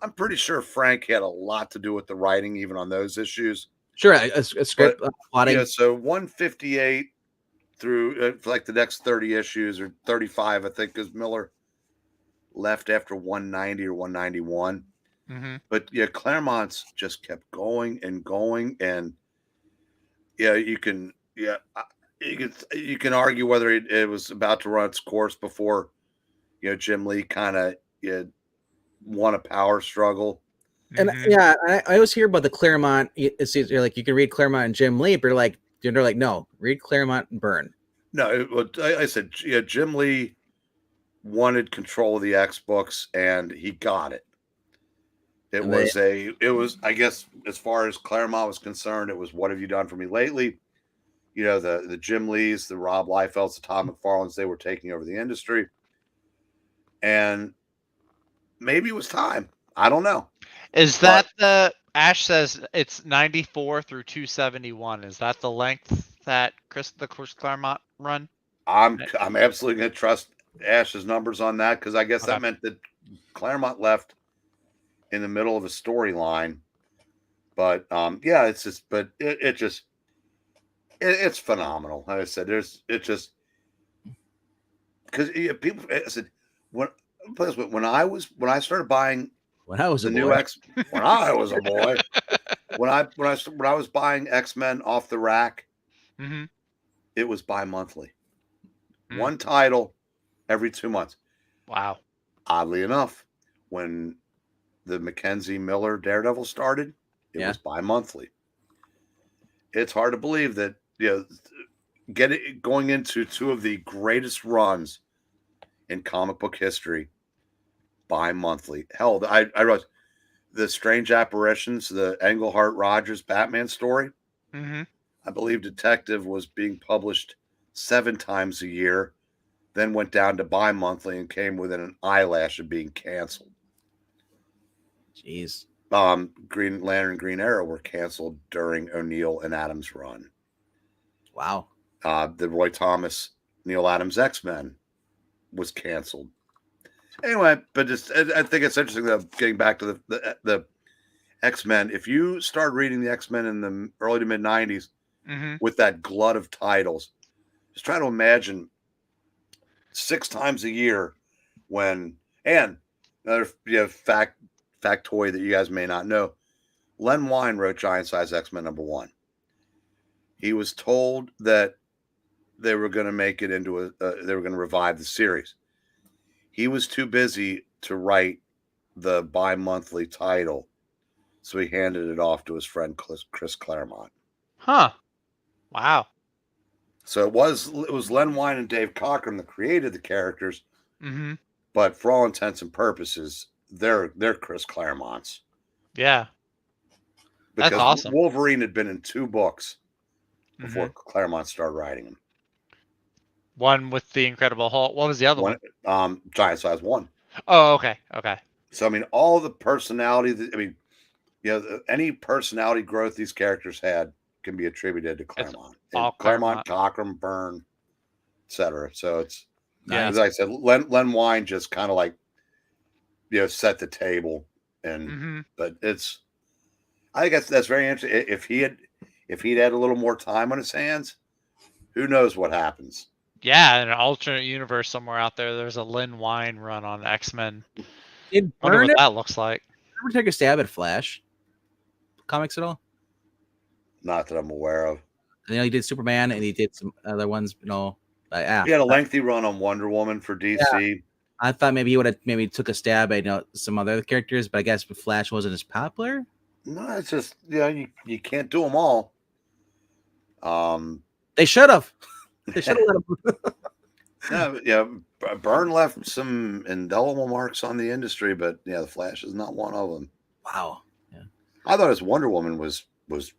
I'm pretty sure Frank had a lot to do with the writing, even on those issues. Sure, a script plotting. So 158 through for like the next 30 issues or 35, I think, because Miller left after 190 or 191. Mm-hmm. But Claremont's just kept going and going, and you can argue whether it was about to run its course before Jim Lee kind of won a power strugel. And I always hear about the Claremont. It's like you can read Claremont and Jim Lee, but they're like, no, read Claremont and Byrne. No, I said Jim Lee wanted control of the X books, and he got it. It was, I guess, as far as Claremont was concerned, it was, what have you done for me lately? The Jim Lees, the Rob Liefelds, the Todd McFarlanes, they were taking over the industry. And maybe it was time. I don't know. Is that the Ash says it's 94 through 271? Is that the length that Chris Claremont run? I'm absolutely going to trust Ash's numbers on that, because I guess that meant that Claremont left in the middle of a storyline. But it's just, but it's phenomenal. Like I said, because people, I said, when I started buying, when I was a boy, when I was buying X-Men off the rack, it was bi-monthly. One title every 2 months. Wow. Oddly enough, when the Mackenzie Miller Daredevil started, it was bi-monthly. It's hard to believe that going into two of the greatest runs in comic book history bi-monthly. Hell, I wrote the Strange Apparitions, the Englehart Rogers Batman story. Mm-hmm. I believe Detective was being published 7 times a year, then went down to bi-monthly and came within an eyelash of being canceled. Jeez. Green Lantern and Green Arrow were canceled during O'Neill and Adams' run. Wow. The Roy Thomas, Neil Adams X-Men was canceled. Anyway, but I think it's interesting that, getting back to the X-Men, if you start reading the X-Men in the early to mid 90s with that glut of titles, just try to imagine 6 times a year when, and another factoid that you guys may not know, Len Wein wrote Giant Size X-Men #1. He was told that they were going to make it into they were going to revive the series. He was too busy to write the bi-monthly title, so he handed it off to his friend Chris Claremont. Huh. Wow. So it was Len Wein and Dave Cockrum that created the characters, but for all intents and purposes, they're Chris Claremont's. Yeah. Because that's awesome. Wolverine had been in 2 books before Claremont started writing them. One with the Incredible Hulk. What was the other one? Giant Size 1. Oh, okay. So I mean, all the personality. Any personality growth these characters had can be attributed to Claremont. all Claremont, Claremont. Cockrum, Byrne, etc. So it's Yeah. as I said, Len Wein just kind of like set the table, and but it's. I think that's very interesting. If he'd had a little more time on his hands, who knows what happens? Yeah, in an alternate universe somewhere out there, there's a Len Wein run on X-Men. Did Wonder Byrne what that looks like. ever take a stab at Flash comics at all? Not that I'm aware of. He did Superman, and he did some other ones. He had a lengthy run on Wonder Woman for DC. Yeah. I thought maybe he would have took a stab at some other characters, but I guess Flash wasn't as popular. No, it's just you can't do them all. They should have. They should have let him. Byrne left some indelible marks on the industry, but the Flash is not one of them. Wow. Yeah. I thought his Wonder Woman was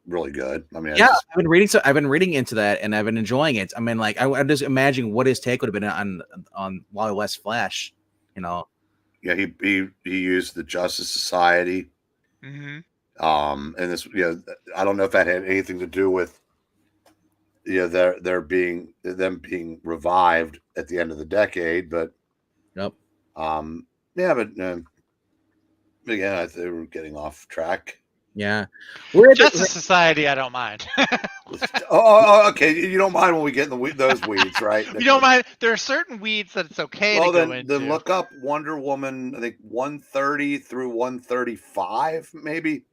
really good. I mean, I've been reading. I've been reading into that, and I've been enjoying it. I mean, I'm just imagining what his take would have been on Wally West Flash. Yeah, he used the Justice Society. Mm-hmm. And this, I don't know if that had anything to do with, them being revived at the end of the decade, but, yep. Again, they were getting off track. Yeah, Justice Society. I don't mind. Okay. You don't mind when we get in those weeds, right? You don't mind. There are certain weeds that it's okay to go into. Then look up Wonder Woman. I think 130 through 135, maybe.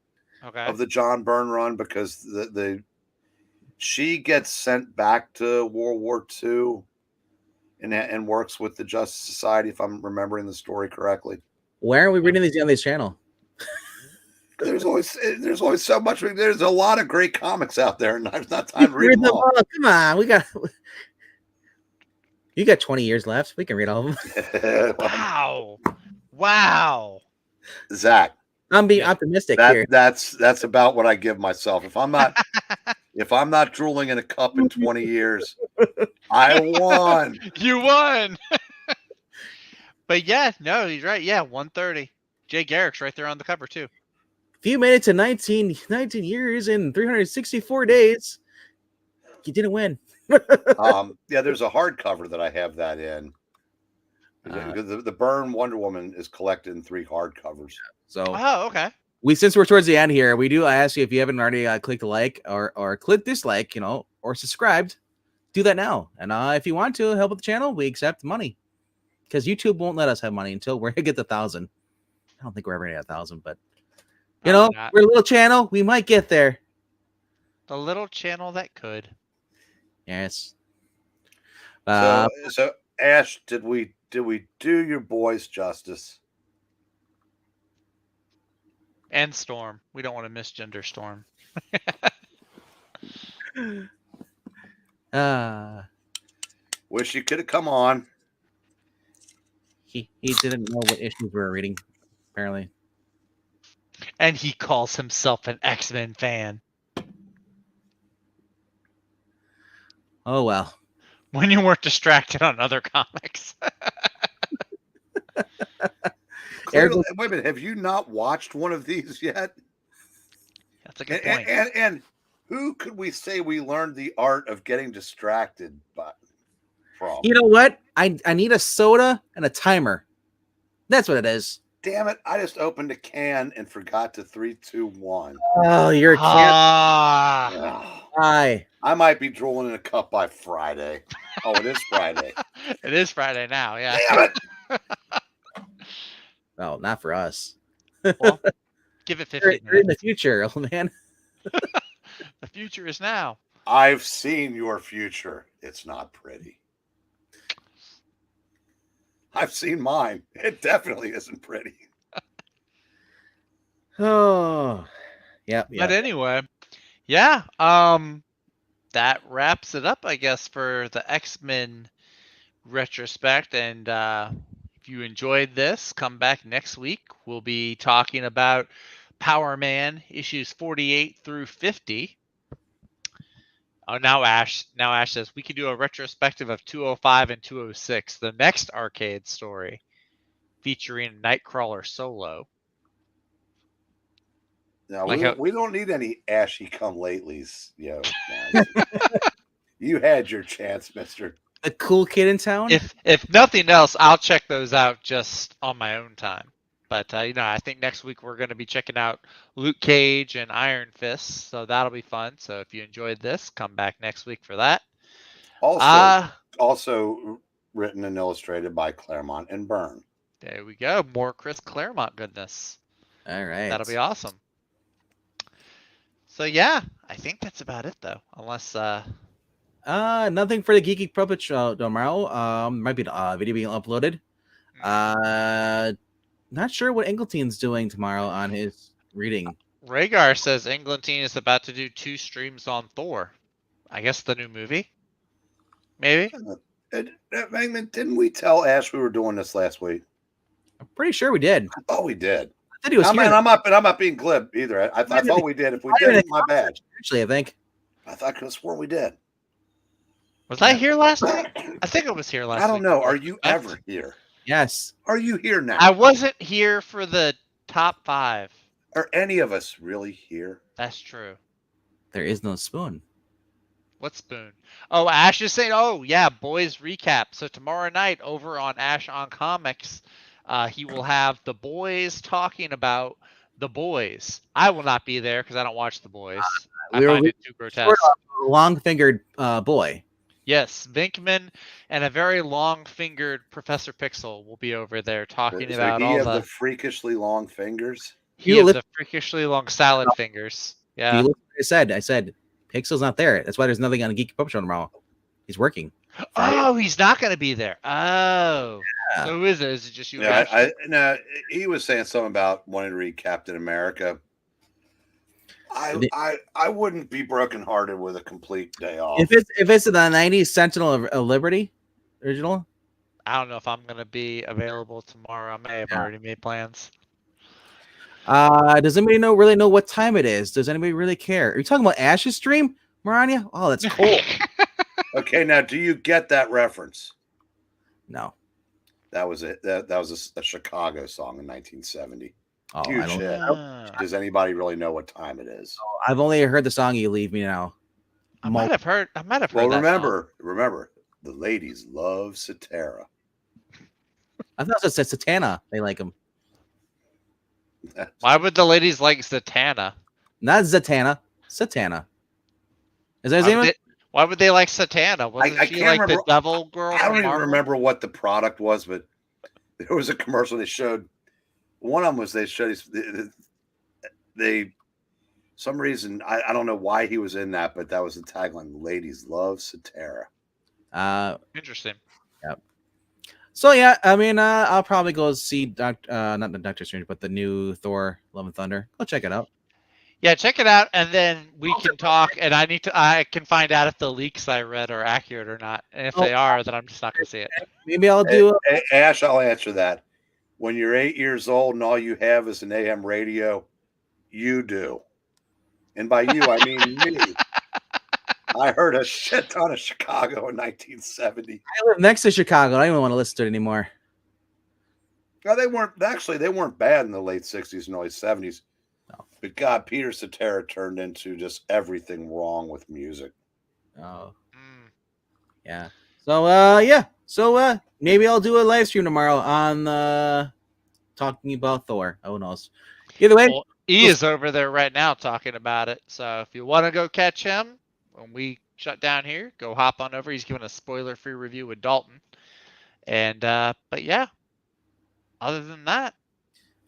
Okay. Of the John Byrne run, because she gets sent back to World War II and works with the Justice Society, if I'm remembering the story correctly. Why are we reading these on this channel? There's always so much. There's a lot of great comics out there, and there's not time to read them all. Come on, you got 20 years left. We can read all of them. Wow. Zach, I'm being optimistic here. That's about what I give myself. If I'm not drooling in a cup in 20 years, I won. You won. But he's right. Yeah, 130. Jay Garrick's right there on the cover too. If you made it to 19 years and 364 days, you didn't win. There's a hardcover that I have that in. The Byrne Wonder Woman is collected in 3 hardcovers. So, okay. Since we're towards the end here, we do ask you, if you haven't already clicked a like or click dislike, or subscribed, do that now. And if you want to help with the channel, we accept money, because YouTube won't let us have money until we get the 1,000. I don't think we're ever gonna get 1,000, but we're a little channel. We might get there. The little channel that could. Yes. So Ash, did we do your boys justice? And Storm. We don't want to misgender Storm. Wish you could have come on. He didn't know what issues we were reading, apparently. And he calls himself an X-Men fan. Oh, well. When you weren't distracted on other comics. Clearly, wait a minute. Have you not watched one of these yet? That's a good point. And who could we say we learned the art of getting distracted from? You know what? I need a soda and a timer. That's what it is. Damn it. I just opened a can and forgot to 3, 2, 1. Oh, you're a kid. Hi. I might be drooling in a cup by Friday. Oh, it is Friday. It is Friday now, yeah. Damn it. Oh, not for us. Well, give it 50 minutes. You're in the future, old man. The future is now. I've seen your future. It's not pretty. I've seen mine. It definitely isn't pretty. Oh, yeah. But anyway, that wraps it up, I guess, for the X-Men retrospect. And if you enjoyed this, come back next week. We'll be talking about Power Man issues 48 through 50. Oh, now Ash says we could do a retrospective of 205 and 206, the next arcade story, featuring Nightcrawler solo. No, Like we don't need any ashy come latelys, yo. You had your chance, Mister. The cool kid in town. If nothing else, I'll check those out just on my own time. But I think next week we're going to be checking out Luke Cage and Iron Fist, so that'll be fun. So if you enjoyed this, come back next week for that. Also written and illustrated by Claremont and Byrne. There we go, more Chris Claremont goodness. All right, that'll be awesome. So yeah, I think that's about it though, unless nothing for the Geeky Puppet Show tomorrow. Might be the video being uploaded. Not sure what Engletine's doing tomorrow on his reading. Rhaegar says Englentine is about to do 2 streams on Thor. I guess the new movie? Maybe? Magman, didn't we tell Ash we were doing this last week? I'm pretty sure we did. Oh, we did. I thought he was here. I'm not being glib either. I thought we did. If we did, my bad. Actually, I think. I thought that's where we did. Was I here last week? I think I was here last week. I don't know. Are you ever here? Yes. Are you here now? I wasn't here for the top 5. Are any of us really here? That's true. There is no spoon. What spoon? Oh, Ash is saying, oh, yeah, boys recap. So tomorrow night over on Ash on Comics, he will have the boys talking about the boys. I will not be there because I don't watch the boys. I find it too grotesque. Long-fingered boy. Yes, Vinkman and a very long-fingered Professor Pixel will be over there talking about all the freakishly long fingers. He has the freakishly long salad fingers. Yeah. I said, Pixel's not there. That's why there's nothing on the Geeky Puppet Show tomorrow. He's working. Oh, he's not going to be there. Oh. Yeah. So who is it? Is it just you? Yeah, no, he was saying something about wanting to read Captain America. I wouldn't be brokenhearted with a complete day off. If it's the 90s Sentinel of Liberty original, I don't know if I'm gonna be available tomorrow. I may have already made plans. Does anybody really know what time it is? Does anybody really care? Are you talking about Ash's stream, Marania? Oh, that's cool. Okay, now do you get that reference? No. That was it. That was a Chicago song in 1970. Oh, huge hit. Does anybody really know what time it is? Oh, I've only heard the song "You Leave Me Now." I might have heard. Well, remember, the ladies love Cetera. I thought it said Satana. They like him. Why would the ladies like Zatanna? Not Zatanna. Satana. Is that his name? Why would they like Satana? Wasn't she like the devil girl? I don't even remember what the product was, but there was a commercial they showed. One of them was they showed they some reason I don't know why he was in that, but that was the tagline: "Ladies love Cetera." Interesting. Yep. So yeah, I mean, I'll probably go see not the Doctor Strange, but the new Thor: Love and Thunder. Go check it out. Yeah, check it out, and then we can talk. And I can find out if the leaks I read are accurate or not. And if they are, then I'm just not gonna see it. Maybe I'll do. Ash, I'll answer that. When you're 8 years old and all you have is an AM radio, you do. And by you, I mean me. I heard a shit ton of Chicago in 1970. I live next to Chicago. I don't even want to listen to it anymore. No, they weren't bad in the late 60s and early 70s. No. But God, Peter Cetera turned into just everything wrong with music. Oh. Yeah. So, yeah. So, maybe I'll do a live stream tomorrow on talking about Thor. Who knows? Either way. Well, he is over there right now talking about it. So if you want to go catch him when we shut down here, go hop on over. He's giving a spoiler-free review with Dalton. And, but yeah, other than that.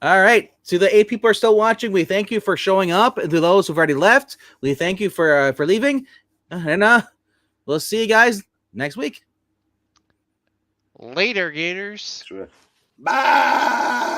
All right. To the 8 people who are still watching, we thank you for showing up. And to those who've already left, we thank you for leaving. And we'll see you guys next week. Later, Gators. Bye.